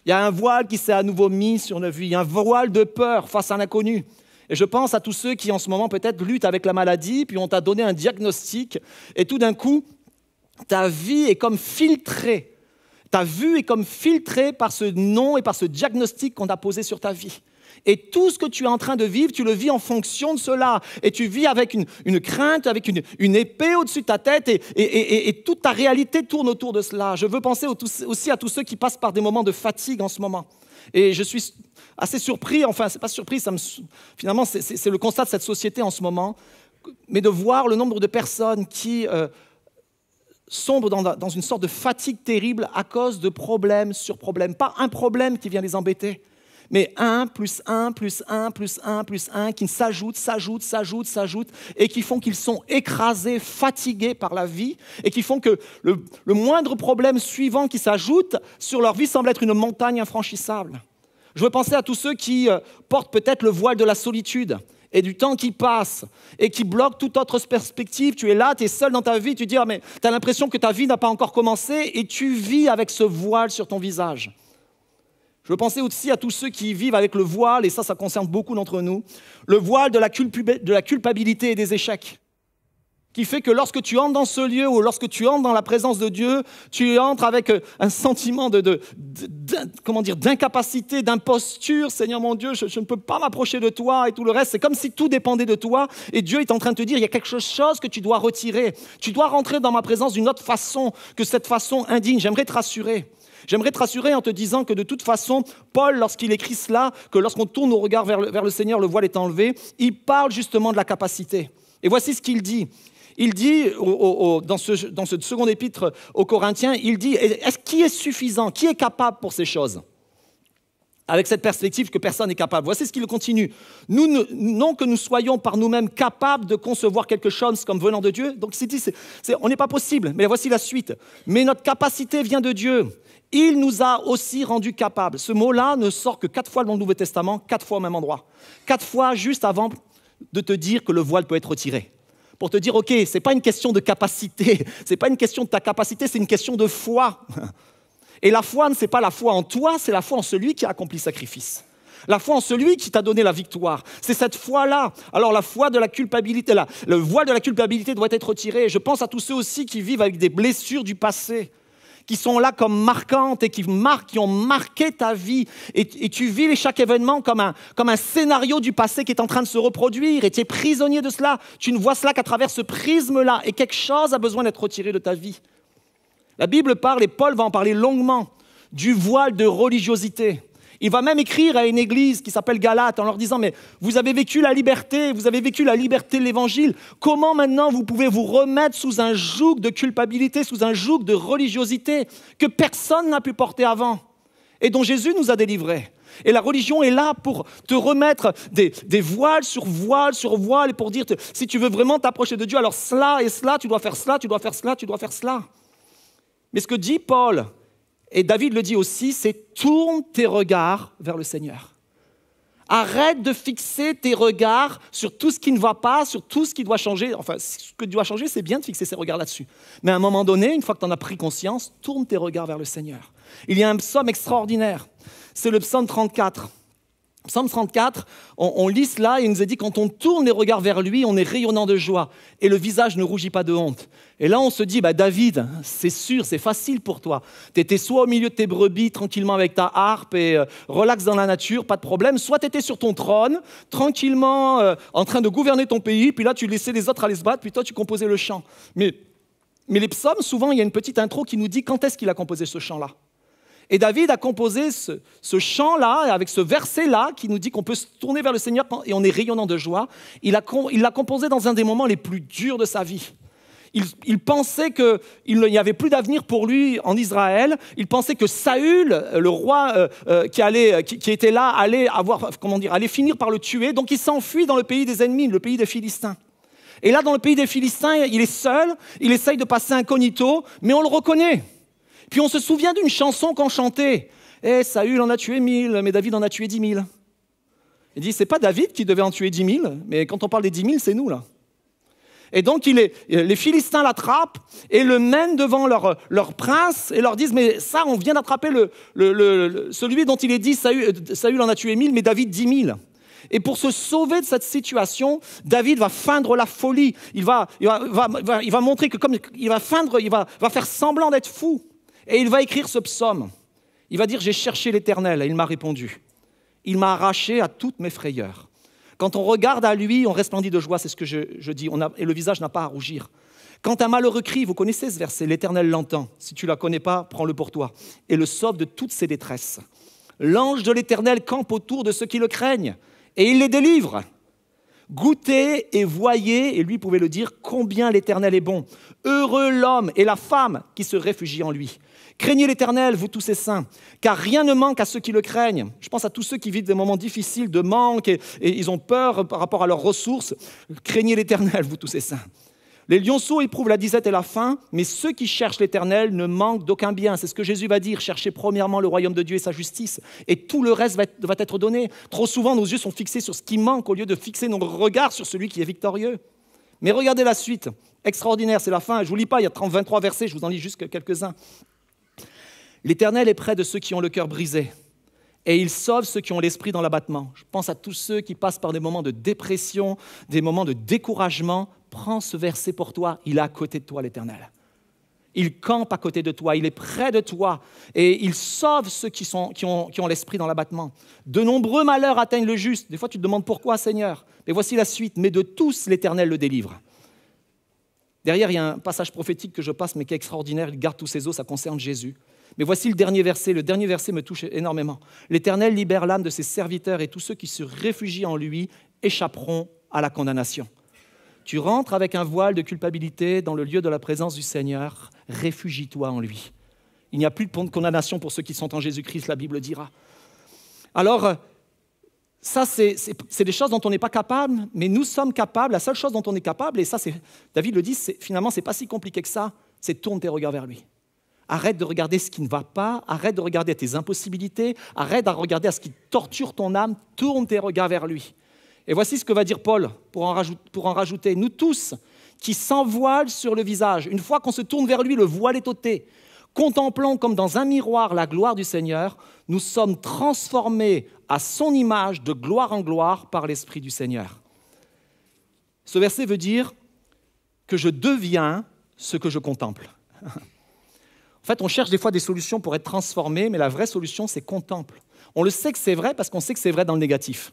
Il y a un voile qui s'est à nouveau mis sur nos vies, un voile de peur face à l'inconnu. Et je pense à tous ceux qui en ce moment peut-être luttent avec la maladie, puis on t'a donné un diagnostic, et tout d'un coup, ta vie est comme filtrée. Ta vue est comme filtrée par ce nom et par ce diagnostic qu'on a posé sur ta vie. Et tout ce que tu es en train de vivre, tu le vis en fonction de cela. Et tu vis avec une crainte, avec une épée au-dessus de ta tête, et toute ta réalité tourne autour de cela. Je veux penser aussi à tous ceux qui passent par des moments de fatigue en ce moment. Et je suis assez surpris, enfin, c'est pas surpris, finalement, c'est le constat de cette société en ce moment, mais de voir le nombre de personnes qui sombrent dans une sorte de fatigue terrible à cause de problèmes sur problèmes. Pas un problème qui vient les embêter, mais 1 plus 1 plus 1 plus 1 plus 1 qui s'ajoutent, et qui font qu'ils sont écrasés, fatigués par la vie, et qui font que le moindre problème suivant qui s'ajoute sur leur vie semble être une montagne infranchissable. Je veux penser à tous ceux qui portent peut-être le voile de la solitude et du temps qui passe et qui bloquent toute autre perspective. Tu es là, tu es seul dans ta vie, tu dis « mais tu as l'impression que ta vie n'a pas encore commencé » et tu vis avec ce voile sur ton visage. Je veux penser aussi à tous ceux qui vivent avec le voile, et ça concerne beaucoup d'entre nous, le voile de la culpabilité et des échecs, qui fait que lorsque tu entres dans ce lieu ou lorsque tu entres dans la présence de Dieu, tu entres avec un sentiment d'incapacité, d'imposture. Seigneur mon Dieu, je ne peux pas m'approcher de toi et tout le reste. C'est comme si tout dépendait de toi, et Dieu est en train de te dire, il y a quelque chose que tu dois retirer. Tu dois rentrer dans ma présence d'une autre façon que cette façon indigne. J'aimerais te rassurer. J'aimerais te rassurer en te disant que de toute façon, Paul, lorsqu'il écrit cela, que lorsqu'on tourne nos regards vers le Seigneur, le voile est enlevé, il parle justement de la capacité. Et voici ce qu'il dit. Il dit, dans ce second épître aux Corinthiens, il dit, qui est suffisant, qui est capable pour ces choses ? avec cette perspective que personne n'est capable. Voici ce qu'il continue. Non que nous soyons par nous-mêmes capables de concevoir quelque chose comme venant de Dieu. Donc il dit, on n'est pas possible, mais voici la suite. Mais notre capacité vient de Dieu. Il nous a aussi rendus capables. Ce mot-là ne sort que 4 fois dans le Nouveau Testament, 4 fois au même endroit. 4 fois juste avant de te dire que le voile peut être retiré. Pour te dire, ok, ce n'est pas une question de capacité, ce n'est pas une question de ta capacité, c'est une question de foi. Et la foi, ce n'est pas la foi en toi, c'est la foi en celui qui a accompli le sacrifice. La foi en celui qui t'a donné la victoire. C'est cette foi-là. Alors la foi de la culpabilité, le voile de la culpabilité doit être retiré. Je pense à tous ceux aussi qui vivent avec des blessures du passé, qui sont là comme marquantes et qui ont marqué ta vie. Et tu vis chaque événement comme un scénario du passé qui est en train de se reproduire. Et tu es prisonnier de cela. Tu ne vois cela qu'à travers ce prisme-là. Et quelque chose a besoin d'être retiré de ta vie. La Bible parle, et Paul va en parler longuement, du voile de religiosité. Il va même écrire à une église qui s'appelle Galate en leur disant « Mais vous avez vécu la liberté de l'évangile. Comment maintenant vous pouvez vous remettre sous un joug de culpabilité, sous un joug de religiosité que personne n'a pu porter avant et dont Jésus nous a délivrés ?» Et la religion est là pour te remettre des voiles sur voiles sur voiles et pour dire « Si tu veux vraiment t'approcher de Dieu, alors cela et cela, tu dois faire cela, tu dois faire cela, tu dois faire cela. » Mais ce que dit Paul, et David le dit aussi, c'est « Tourne tes regards vers le Seigneur ». Arrête de fixer tes regards sur tout ce qui ne va pas, sur tout ce qui doit changer. Enfin, ce que doit changer, c'est bien de fixer ses regards là-dessus. Mais à un moment donné, une fois que tu en as pris conscience, tourne tes regards vers le Seigneur. Il y a un psaume extraordinaire, c'est le psaume 34. Psaume 34, on lit cela et il nous est dit quand on tourne les regards vers lui, on est rayonnant de joie et le visage ne rougit pas de honte. Et là, on se dit, David, c'est sûr, c'est facile pour toi. Tu étais soit au milieu de tes brebis, tranquillement avec ta harpe et relax dans la nature, pas de problème, soit tu étais sur ton trône, tranquillement en train de gouverner ton pays, puis là, tu laissais les autres aller se battre, puis toi, tu composais le chant. Mais les psaumes, souvent, il y a une petite intro qui nous dit quand est-ce qu'il a composé ce chant-là. Et David a composé ce chant-là, avec ce verset-là, qui nous dit qu'on peut se tourner vers le Seigneur et on est rayonnant de joie. Il l'a composé dans un des moments les plus durs de sa vie. Il pensait qu'il n'y avait plus d'avenir pour lui en Israël. Il pensait que Saül, le roi qui était là, allait finir par le tuer. Donc il s'enfuit dans le pays des ennemis, le pays des Philistins. Et là, dans le pays des Philistins, il est seul, il essaye de passer incognito, mais on le reconnaît. Puis on se souvient d'une chanson qu'on chantait. « Eh, Saül en a tué 1000, mais David en a tué 10 000. » Il dit, c'est pas David qui devait en tuer 10 000, mais quand on parle des 10 000, c'est nous, là. Et donc, les Philistins l'attrapent et le mènent devant leur prince et leur disent, mais ça, on vient d'attraper celui dont il est dit, Saül en a tué 1000, mais David 10 000. Et pour se sauver de cette situation, David va feindre la folie. Il va montrer que comme il va faire semblant d'être fou. Et il va écrire ce psaume. Il va dire « J'ai cherché l'Éternel et il m'a répondu. Il m'a arraché à toutes mes frayeurs. » Quand on regarde à lui, on resplendit de joie, c'est ce que je dis, et le visage n'a pas à rougir. Quand un malheureux crie, vous connaissez ce verset, l'Éternel l'entend. Si tu ne la connais pas, prends-le pour toi. Et le sauve de toutes ses détresses. L'ange de l'Éternel campe autour de ceux qui le craignent et il les délivre. Goûtez et voyez, et lui pouvait le dire, combien l'Éternel est bon. Heureux l'homme et la femme qui se réfugient en lui. Craignez l'Éternel, vous tous ses saints, car rien ne manque à ceux qui le craignent. Je pense à tous ceux qui vivent des moments difficiles de manque et ils ont peur par rapport à leurs ressources. Craignez l'Éternel, vous tous ses saints. Les lionceaux éprouvent la disette et la faim, mais ceux qui cherchent l'Éternel ne manquent d'aucun bien. C'est ce que Jésus va dire, cherchez premièrement le royaume de Dieu et sa justice, et tout le reste va être donné. Trop souvent, nos yeux sont fixés sur ce qui manque au lieu de fixer nos regards sur celui qui est victorieux. Mais regardez la suite, extraordinaire, c'est la fin. Je ne vous lis pas, il y a 23 versets, je vous en lis juste quelques-uns. L'Éternel est près de ceux qui ont le cœur brisé, et il sauve ceux qui ont l'esprit dans l'abattement. Je pense à tous ceux qui passent par des moments de dépression, des moments de découragement. Prends ce verset pour toi, il est à côté de toi, l'Éternel. Il campe à côté de toi, il est près de toi, et il sauve ceux qui ont l'esprit dans l'abattement. De nombreux malheurs atteignent le juste. Des fois, tu te demandes pourquoi, Seigneur. Mais voici la suite. Mais de tous, l'Éternel le délivre. Derrière, il y a un passage prophétique que je passe, mais qui est extraordinaire. Il garde tous ses os, ça concerne Jésus. Mais voici le dernier verset. Le dernier verset me touche énormément. L'Éternel libère l'âme de ses serviteurs et tous ceux qui se réfugient en lui échapperont à la condamnation. Tu rentres avec un voile de culpabilité dans le lieu de la présence du Seigneur. Réfugie-toi en lui. Il n'y a plus de condamnation pour ceux qui sont en Jésus-Christ, la Bible dira. Alors, ça, c'est des choses dont on n'est pas capable, mais nous sommes capables. La seule chose dont on est capable, et ça, David le dit, finalement, ce n'est pas si compliqué que ça, c'est tourne tes regards vers lui. Arrête de regarder ce qui ne va pas, arrête de regarder tes impossibilités, arrête de regarder à ce qui torture ton âme, tourne tes regards vers lui. Et voici ce que va dire Paul pour en rajouter. Nous tous qui sans voile sur le visage, une fois qu'on se tourne vers lui, le voile est ôté, contemplons comme dans un miroir la gloire du Seigneur, nous sommes transformés à son image de gloire en gloire par l'Esprit du Seigneur. Ce verset veut dire que je deviens ce que je contemple. En fait, on cherche des fois des solutions pour être transformé, mais la vraie solution, c'est contemple. On le sait que c'est vrai parce qu'on sait que c'est vrai dans le négatif.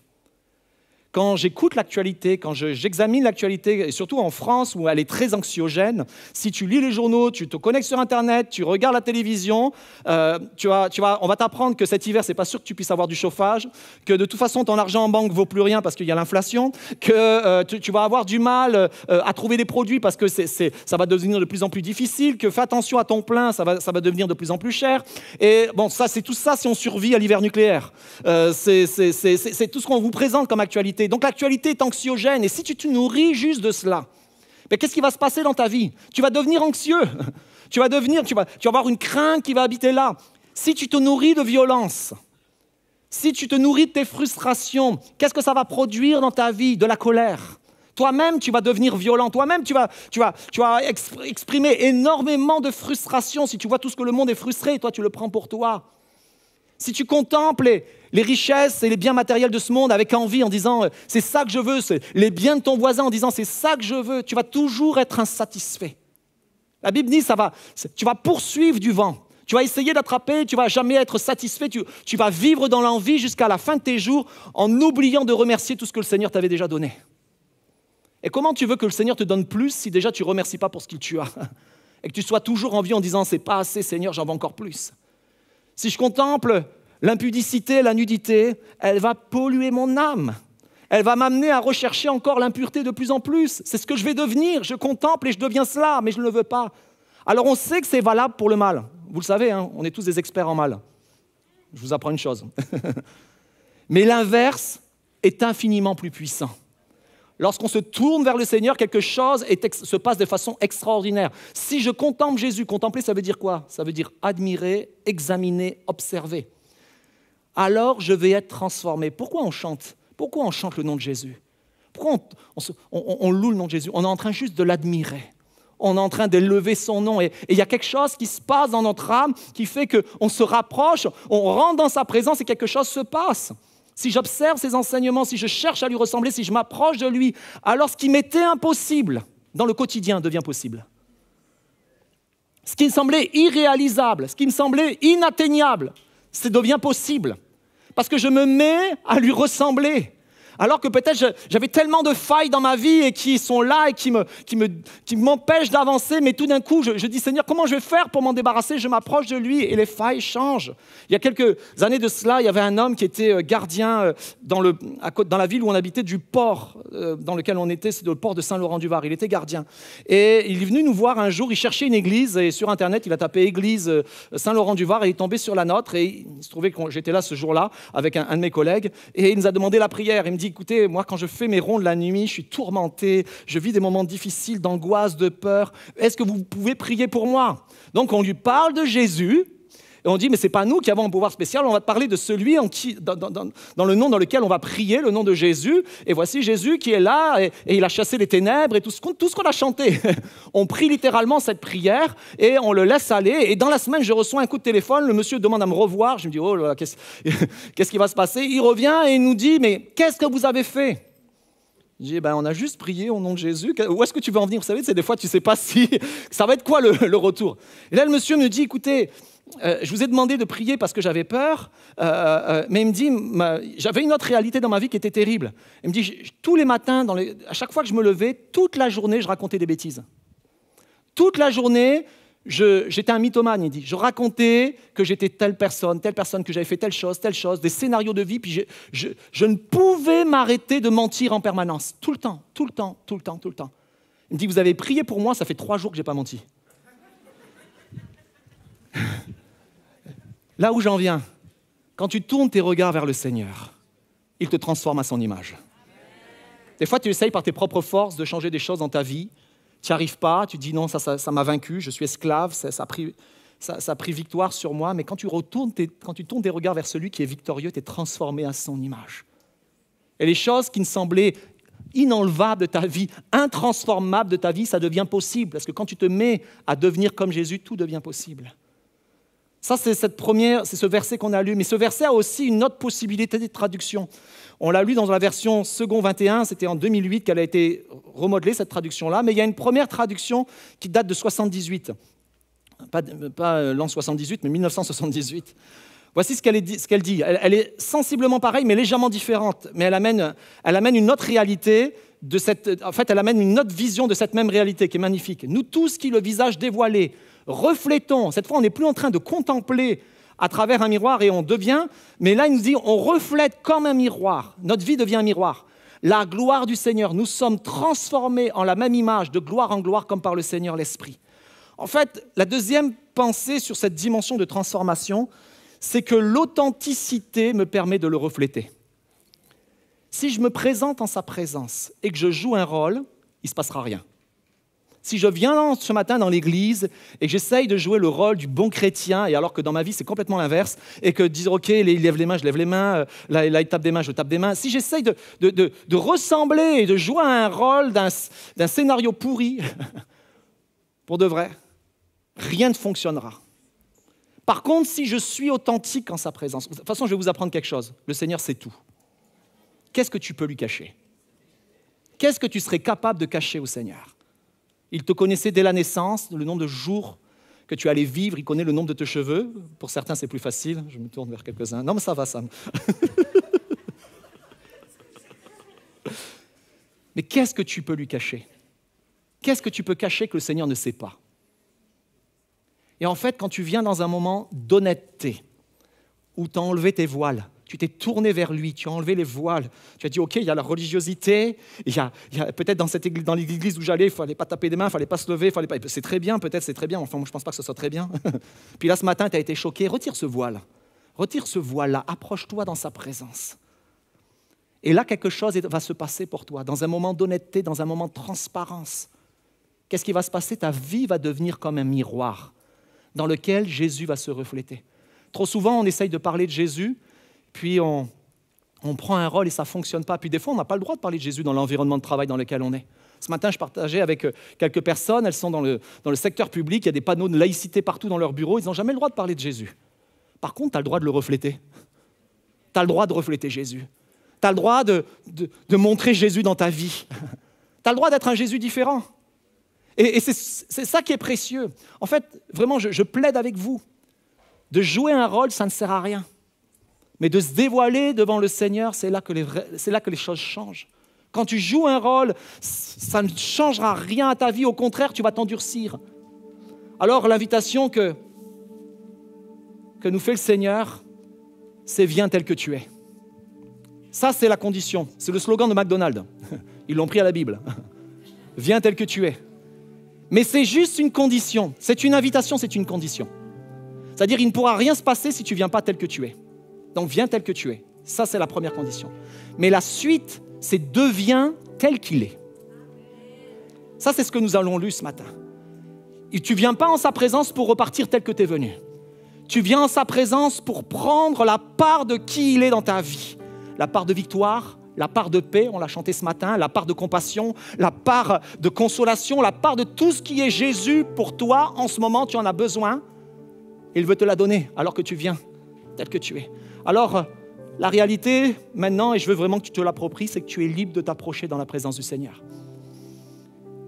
Quand j'écoute l'actualité, quand j'examine l'actualité, et surtout en France où elle est très anxiogène, si tu lis les journaux, tu te connectes sur Internet, tu regardes la télévision, on va t'apprendre que cet hiver, c'est pas sûr que tu puisses avoir du chauffage, que de toute façon, ton argent en banque vaut plus rien parce qu'il y a l'inflation, que tu vas avoir du mal à trouver des produits parce que ça va devenir de plus en plus difficile, que fais attention à ton plein, ça va devenir de plus en plus cher. Et bon, c'est tout ça si on survit à l'hiver nucléaire. C'est tout ce qu'on vous présente comme actualité. Donc l'actualité est anxiogène, et si tu te nourris juste de cela, mais qu'est-ce qui va se passer dans ta vie? Tu vas devenir anxieux, tu vas avoir une crainte qui va habiter là. Si tu te nourris de violence, si tu te nourris de tes frustrations, qu'est-ce que ça va produire dans ta vie? De la colère. Toi-même, tu vas devenir violent. Toi-même, tu vas exprimer énormément de frustration. Si tu vois tout ce que le monde est frustré, et toi, tu le prends pour toi. Si tu contemples les richesses et les biens matériels de ce monde avec envie en disant « c'est ça que je veux », les biens de ton voisin en disant « c'est ça que je veux », tu vas toujours être insatisfait. La Bible dit tu vas poursuivre du vent, tu vas essayer d'attraper, tu ne vas jamais être satisfait, tu vas vivre dans l'envie jusqu'à la fin de tes jours en oubliant de remercier tout ce que le Seigneur t'avait déjà donné. Et comment tu veux que le Seigneur te donne plus si déjà tu ne remercies pas pour ce qu'il tu as et que tu sois toujours en vie en disant « c'est pas assez Seigneur, j'en veux encore plus ». Si je contemple l'impudicité, la nudité, elle va polluer mon âme. Elle va m'amener à rechercher encore l'impureté de plus en plus. C'est ce que je vais devenir. Je contemple et je deviens cela, mais je ne le veux pas. Alors on sait que c'est valable pour le mal. Vous le savez, hein, on est tous des experts en mal. Je vous apprends une chose. Mais l'inverse est infiniment plus puissant. Lorsqu'on se tourne vers le Seigneur, quelque chose se passe de façon extraordinaire. Si je contemple Jésus, contempler, ça veut dire quoi? Ça veut dire admirer, examiner, observer. Alors je vais être transformé. Pourquoi on chante? Pourquoi on chante le nom de Jésus? Pourquoi on loue le nom de Jésus? On est en train juste de l'admirer. On est en train d'élever son nom. Et il y a quelque chose qui se passe dans notre âme qui fait qu'on se rapproche, on rentre dans sa présence et quelque chose se passe. Si j'observe ses enseignements, si je cherche à lui ressembler, si je m'approche de lui, alors ce qui m'était impossible dans le quotidien devient possible. Ce qui me semblait irréalisable, ce qui me semblait inatteignable, ça devient possible. Parce que je me mets à lui ressembler. Alors que peut-être j'avais tellement de failles dans ma vie et qui sont là et qui m'empêchent d'avancer, mais tout d'un coup, je dis, Seigneur, comment je vais faire pour m'en débarrasser? Je m'approche de lui et les failles changent. Il y a quelques années de cela, il y avait un homme qui était gardien dans la ville où on habitait du port dans lequel on était, c'est le port de Saint-Laurent-du-Var. Il était gardien. Et il est venu nous voir un jour, il cherchait une église et sur Internet, il a tapé église Saint-Laurent-du-Var et il est tombé sur la nôtre. Et il se trouvait que j'étais là ce jour-là avec un de mes collègues et il nous a demandé la prière. Il me dit, écoutez, moi, quand je fais mes rondes la nuit, je suis tourmenté, je vis des moments difficiles, d'angoisse, de peur. Est-ce que vous pouvez prier pour moi? Donc, on lui parle de Jésus et on dit, mais ce n'est pas nous qui avons un pouvoir spécial, on va te parler de celui dans le nom dans lequel on va prier, le nom de Jésus. Et voici Jésus qui est là et il a chassé les ténèbres et tout ce qu'on a chanté. On prie littéralement cette prière et on le laisse aller. Et dans la semaine, je reçois un coup de téléphone, le monsieur demande à me revoir. Je me dis, oh là là, qu'est-ce qui va se passer? Il revient et il nous dit, mais qu'est-ce que vous avez fait? Je dis, on a juste prié au nom de Jésus. Où est-ce que tu veux en venir? Vous savez, c'est des fois, tu ne sais pas si ça va être quoi le retour. Et là, le monsieur me dit, écoutez, je vous ai demandé de prier parce que j'avais peur, mais il me dit, j'avais une autre réalité dans ma vie qui était terrible. Il me dit, tous les matins, à chaque fois que je me levais, toute la journée, je racontais des bêtises. Toute la journée, j'étais un mythomane, il dit. Je racontais que j'étais telle personne, que j'avais fait telle chose, des scénarios de vie, puis je ne pouvais m'arrêter de mentir en permanence. Tout le temps. Il me dit, vous avez prié pour moi, ça fait 3 jours que je n'ai pas menti. Là où j'en viens, Quand tu tournes tes regards vers le Seigneur, il te transforme à son image. Des fois, tu essayes par tes propres forces de changer des choses dans ta vie. Tu n'y arrives pas, tu te dis non, ça m'a vaincu, je suis esclave, ça a pris victoire sur moi. Mais quand tu tournes tes regards vers celui qui est victorieux, tu es transformé à son image. Et les choses qui ne semblaient inenlevables de ta vie, intransformables de ta vie, ça devient possible. Parce que quand tu te mets à devenir comme Jésus, tout devient possible. Ça, c'est ce verset qu'on a lu. Mais ce verset a aussi une autre possibilité de traduction. On l'a lu dans la version Second 21, c'était en 2008 qu'elle a été remodelée, cette traduction-là. Mais il y a une première traduction qui date de 78. Pas l'an 78, mais 1978. Voici ce qu'elle dit. Elle est sensiblement pareille, mais légèrement différente. Mais elle amène une autre réalité, elle amène une autre vision de cette même réalité qui est magnifique. Nous tous qui, le visage dévoilé, reflétons, cette fois on n'est plus en train de contempler à travers un miroir et on devient, mais là il nous dit on reflète comme un miroir, notre vie devient un miroir. La gloire du Seigneur, nous sommes transformés en la même image, de gloire en gloire, comme par le Seigneur l'Esprit. En fait, la deuxième pensée sur cette dimension de transformation, c'est que l'authenticité me permet de le refléter. Si je me présente en sa présence et que je joue un rôle, il ne se passera rien. Si je viens ce matin dans l'église et que j'essaye de jouer le rôle du bon chrétien, et alors que dans ma vie c'est complètement l'inverse, et que dire ok, il lève les mains, je lève les mains, là il tape des mains, je tape des mains, si j'essaye de ressembler et de jouer un rôle d'un scénario pourri, pour de vrai, rien ne fonctionnera. Par contre, si je suis authentique en sa présence, de toute façon je vais vous apprendre quelque chose, le Seigneur sait tout. Qu'est-ce que tu peux lui cacher? Qu'est-ce que tu serais capable de cacher au Seigneur? Il te connaissait dès la naissance, le nombre de jours que tu allais vivre, il connaît le nombre de tes cheveux. Pour certains, c'est plus facile. Je me tourne vers quelques-uns. Non, mais ça va, Sam. Mais qu'est-ce que tu peux lui cacher? Qu'est-ce que tu peux cacher que le Seigneur ne sait pas? Et en fait, quand tu viens dans un moment d'honnêteté, où tu as enlevé tes voiles, tu t'es tourné vers lui, tu as enlevé les voiles, tu as dit, OK, il y a la religiosité, il y a peut-être dans l'église où j'allais, il ne fallait pas taper des mains, il ne fallait pas se lever, c'est très bien, peut-être c'est très bien, enfin moi je ne pense pas que ce soit très bien. Puis là ce matin, tu as été choqué, retire ce voile-là, approche-toi dans sa présence. Et là, quelque chose va se passer pour toi, dans un moment d'honnêteté, dans un moment de transparence. Qu'est-ce qui va se passer? Ta vie va devenir comme un miroir dans lequel Jésus va se refléter. Trop souvent, on essaye de parler de Jésus, puis on prend un rôle et ça ne fonctionne pas. Puis des fois, on n'a pas le droit de parler de Jésus dans l'environnement de travail dans lequel on est. Ce matin, je partageais avec quelques personnes, elles sont dans le secteur public, il y a des panneaux de laïcité partout dans leur bureau, ils n'ont jamais le droit de parler de Jésus. Par contre, tu as le droit de le refléter. Tu as le droit de refléter Jésus. Tu as le droit de montrer Jésus dans ta vie. Tu as le droit d'être un Jésus différent. Et c'est ça qui est précieux. En fait, vraiment, je plaide avec vous. De jouer un rôle, ça ne sert à rien. Mais de se dévoiler devant le Seigneur, c'est là que les choses changent. Quand tu joues un rôle, ça ne changera rien à ta vie. Au contraire, tu vas t'endurcir. Alors, l'invitation que nous fait le Seigneur, c'est « Viens tel que tu es ». Ça, c'est la condition. C'est le slogan de McDonald's. Ils l'ont pris à la Bible. « Viens tel que tu es ». Mais c'est juste une condition. C'est une invitation, c'est une condition. C'est-à-dire, il ne pourra rien se passer si tu ne viens pas tel que tu es. Donc, viens tel que tu es. Ça, c'est la première condition. Mais la suite, c'est deviens tel qu'il est. Ça, c'est ce que nous allons lire ce matin. Et tu ne viens pas en sa présence pour repartir tel que tu es venu. Tu viens en sa présence pour prendre la part de qui il est dans ta vie. La part de victoire, la part de paix, on l'a chanté ce matin, la part de compassion, la part de consolation, la part de tout ce qui est Jésus pour toi. En ce moment, tu en as besoin. Il veut te la donner alors que tu viens tel que tu es. Alors, la réalité maintenant, et je veux vraiment que tu te l'appropries, c'est que tu es libre de t'approcher dans la présence du Seigneur.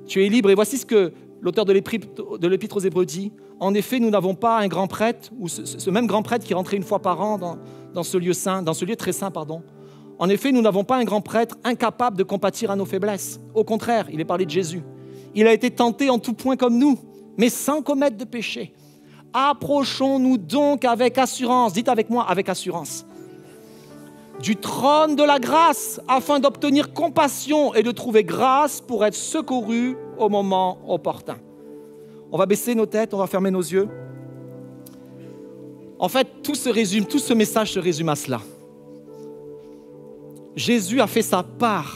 Tu es libre, et voici ce que l'auteur de l'Épître aux Hébreux dit. En effet, nous n'avons pas un grand prêtre, ou ce même grand prêtre qui rentrait une fois par an dans ce lieu saint, dans ce lieu très saint, pardon. En effet, nous n'avons pas un grand prêtre incapable de compatir à nos faiblesses. Au contraire, il est parlé de Jésus. Il a été tenté en tout point comme nous, mais sans commettre de péché. Approchons-nous donc avec assurance, dites avec moi, avec assurance, du trône de la grâce, afin d'obtenir compassion et de trouver grâce pour être secourus au moment opportun. On va baisser nos têtes, on va fermer nos yeux. En fait, tout ce message se résume à cela. Jésus a fait sa part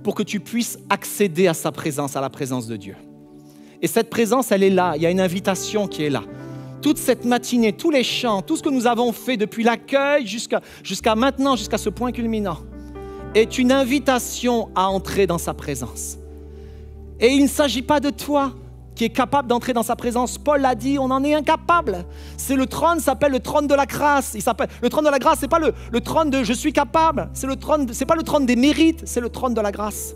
pour que tu puisses accéder à sa présence, à la présence de Dieu. Et cette présence, elle est là. Il y a une invitation qui est là. Toute cette matinée, tous les chants, tout ce que nous avons fait depuis l'accueil jusqu'à maintenant, jusqu'à ce point culminant, est une invitation à entrer dans sa présence. Et il ne s'agit pas de toi qui est capable d'entrer dans sa présence. Paul l'a dit, on en est incapable. C'est le trône s'appelle le trône de la grâce. Le trône de la grâce, ce n'est pas le trône de je suis capable. C'est pas le trône des mérites, c'est le trône de la grâce.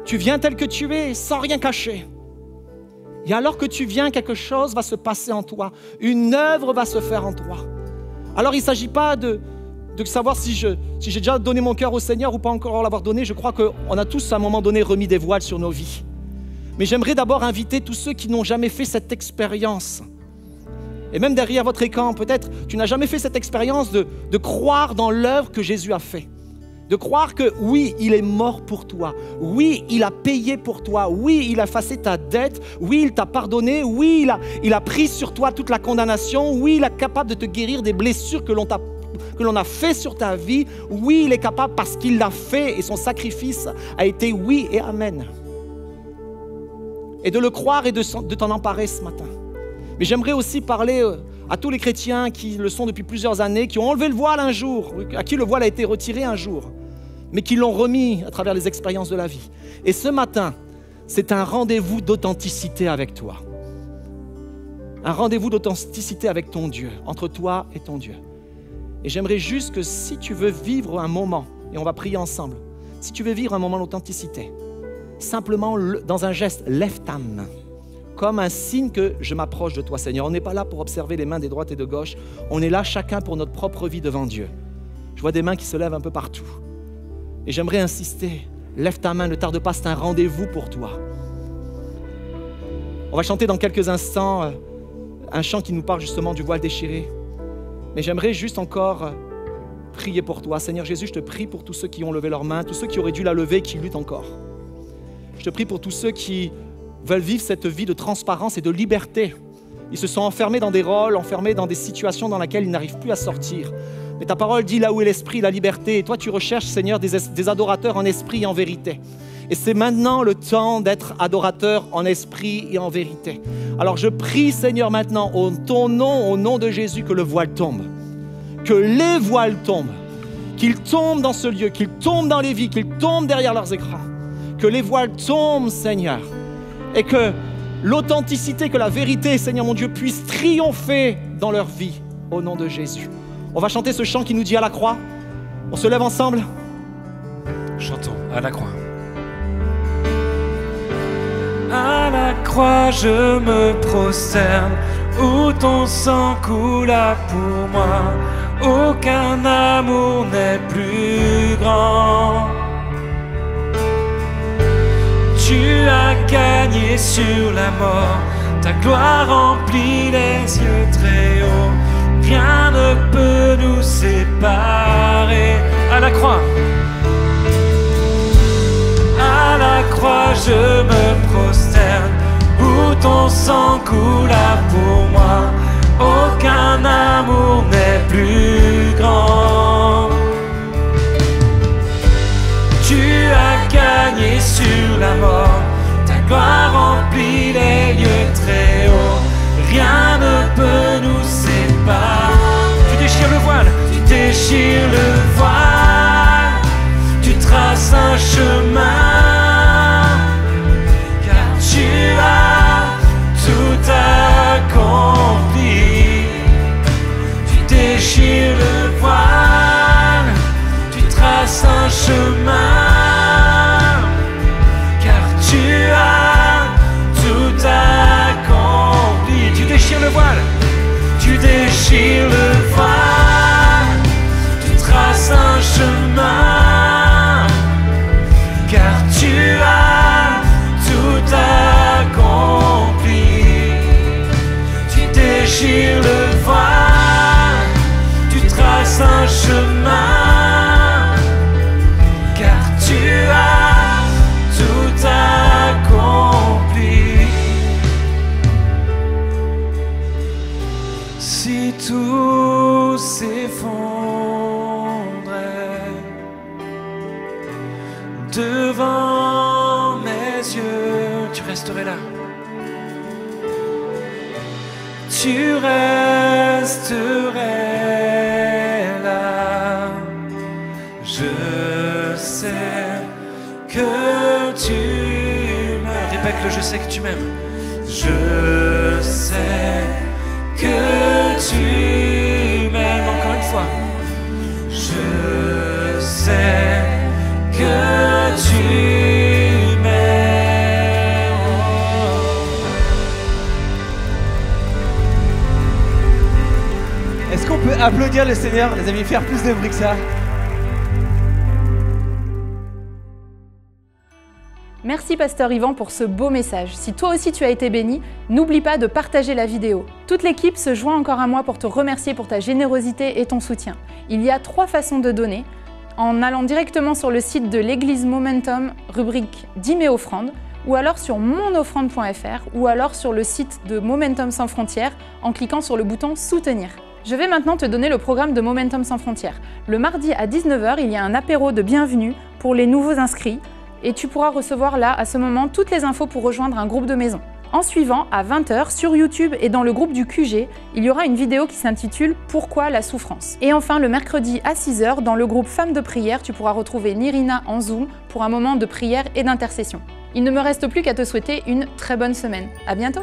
Tu viens tel que tu es, sans rien cacher. Et alors que tu viens, quelque chose va se passer en toi. Une œuvre va se faire en toi. Alors il ne s'agit pas de savoir si j'ai déjà donné mon cœur au Seigneur ou pas encore l'avoir donné. Je crois qu'on a tous à un moment donné remis des voiles sur nos vies. Mais j'aimerais d'abord inviter tous ceux qui n'ont jamais fait cette expérience. Et même derrière votre écran, peut-être tu n'as jamais fait cette expérience de croire dans l'œuvre que Jésus a fait. De croire que oui, il est mort pour toi. Oui, il a payé pour toi. Oui, il a effacé ta dette. Oui, il t'a pardonné. Oui, il a pris sur toi toute la condamnation. Oui, il est capable de te guérir des blessures que l'on a fait sur ta vie. Oui, il est capable parce qu'il l'a fait et son sacrifice a été oui et amen. Et de le croire et de t'en emparer ce matin. Mais j'aimerais aussi parler à tous les chrétiens qui le sont depuis plusieurs années, qui ont enlevé le voile un jour, à qui le voile a été retiré un jour, mais qui l'ont remis à travers les expériences de la vie. Et ce matin, c'est un rendez-vous d'authenticité avec toi. Un rendez-vous d'authenticité avec ton Dieu, entre toi et ton Dieu. Et j'aimerais juste que si tu veux vivre un moment, et on va prier ensemble, si tu veux vivre un moment d'authenticité, simplement, dans un geste, lève ta main, comme un signe que je m'approche de toi, Seigneur. On n'est pas là pour observer les mains des droites et de gauche. On est là chacun pour notre propre vie devant Dieu. Je vois des mains qui se lèvent un peu partout. Et j'aimerais insister, lève ta main, ne tarde pas, c'est un rendez-vous pour toi. On va chanter dans quelques instants un chant qui nous parle justement du voile déchiré. Mais j'aimerais juste encore prier pour toi. Seigneur Jésus, je te prie pour tous ceux qui ont levé leurs mains, tous ceux qui auraient dû la lever et qui luttent encore. Je te prie pour tous ceux qui veulent vivre cette vie de transparence et de liberté. Ils se sont enfermés dans des rôles, enfermés dans des situations dans lesquelles ils n'arrivent plus à sortir. Mais ta parole dit là où est l'esprit, la liberté. Et toi, tu recherches, Seigneur, des adorateurs en esprit et en vérité. Et c'est maintenant le temps d'être adorateur en esprit et en vérité. Alors je prie, Seigneur, maintenant, au nom de Jésus, que le voile tombe. Que les voiles tombent. Qu'ils tombent dans ce lieu, qu'ils tombent dans les vies, qu'ils tombent derrière leurs écrans. Que les voiles tombent, Seigneur, et que l'authenticité, que la vérité, Seigneur mon Dieu, puisse triompher dans leur vie, au nom de Jésus. On va chanter ce chant qui nous dit à la croix. On se lève ensemble. Chantons à la croix. À la croix, je me prosterne, où ton sang coula pour moi. Aucun amour n'est plus grand. Tu as gagné sur la mort, ta gloire remplit les yeux très hauts. Rien ne peut nous séparer. À la croix, à la croix, je me prosterne, où ton sang coula pour moi. Aucun amour n'est plus grand. Tu as gagné sur la mort, ta gloire remplit les lieux très hauts. Rien ne peut nous séparer. Tu déchires le voile, tu déchires le voile, tu traces un chemin, car tu as tout accompli. Tu déchires le voile, tu traces un chemin, car tu as tout accompli. Tu déchires le voile, tu déchires le voile, tu traces un chemin, car tu as tout accompli. Tu déchires le voile, tu traces un chemin, car tu as tout accompli. resterais là. Tu resterais là. Je sais que tu m'aimes. Répète-le, je sais que tu m'aimes. Je sais que tu m'aimes. Encore une fois. Je sais que tu m'aimes. Est-ce qu'on peut applaudir le Seigneur, les amis, faire plus de bruit que ça? Merci Pasteur Yvan pour ce beau message. Si toi aussi tu as été béni, n'oublie pas de partager la vidéo. Toute l'équipe se joint encore à moi pour te remercier pour ta générosité et ton soutien. Il y a 3 façons de donner. En allant directement sur le site de l'église Momentum, rubrique Dîmes et offrandes, ou alors sur monoffrande.fr, ou alors sur le site de Momentum Sans Frontières en cliquant sur le bouton Soutenir. Je vais maintenant te donner le programme de Momentum Sans Frontières. Le mardi à 19 h, il y a un apéro de bienvenue pour les nouveaux inscrits et tu pourras recevoir là, à ce moment, toutes les infos pour rejoindre un groupe de maison. En suivant, à 20 h, sur YouTube et dans le groupe du QG, il y aura une vidéo qui s'intitule « Pourquoi la souffrance ?» Et enfin, le mercredi à 6 h, dans le groupe Femmes de prière, tu pourras retrouver Nirina en Zoom pour un moment de prière et d'intercession. Il ne me reste plus qu'à te souhaiter une très bonne semaine. À bientôt!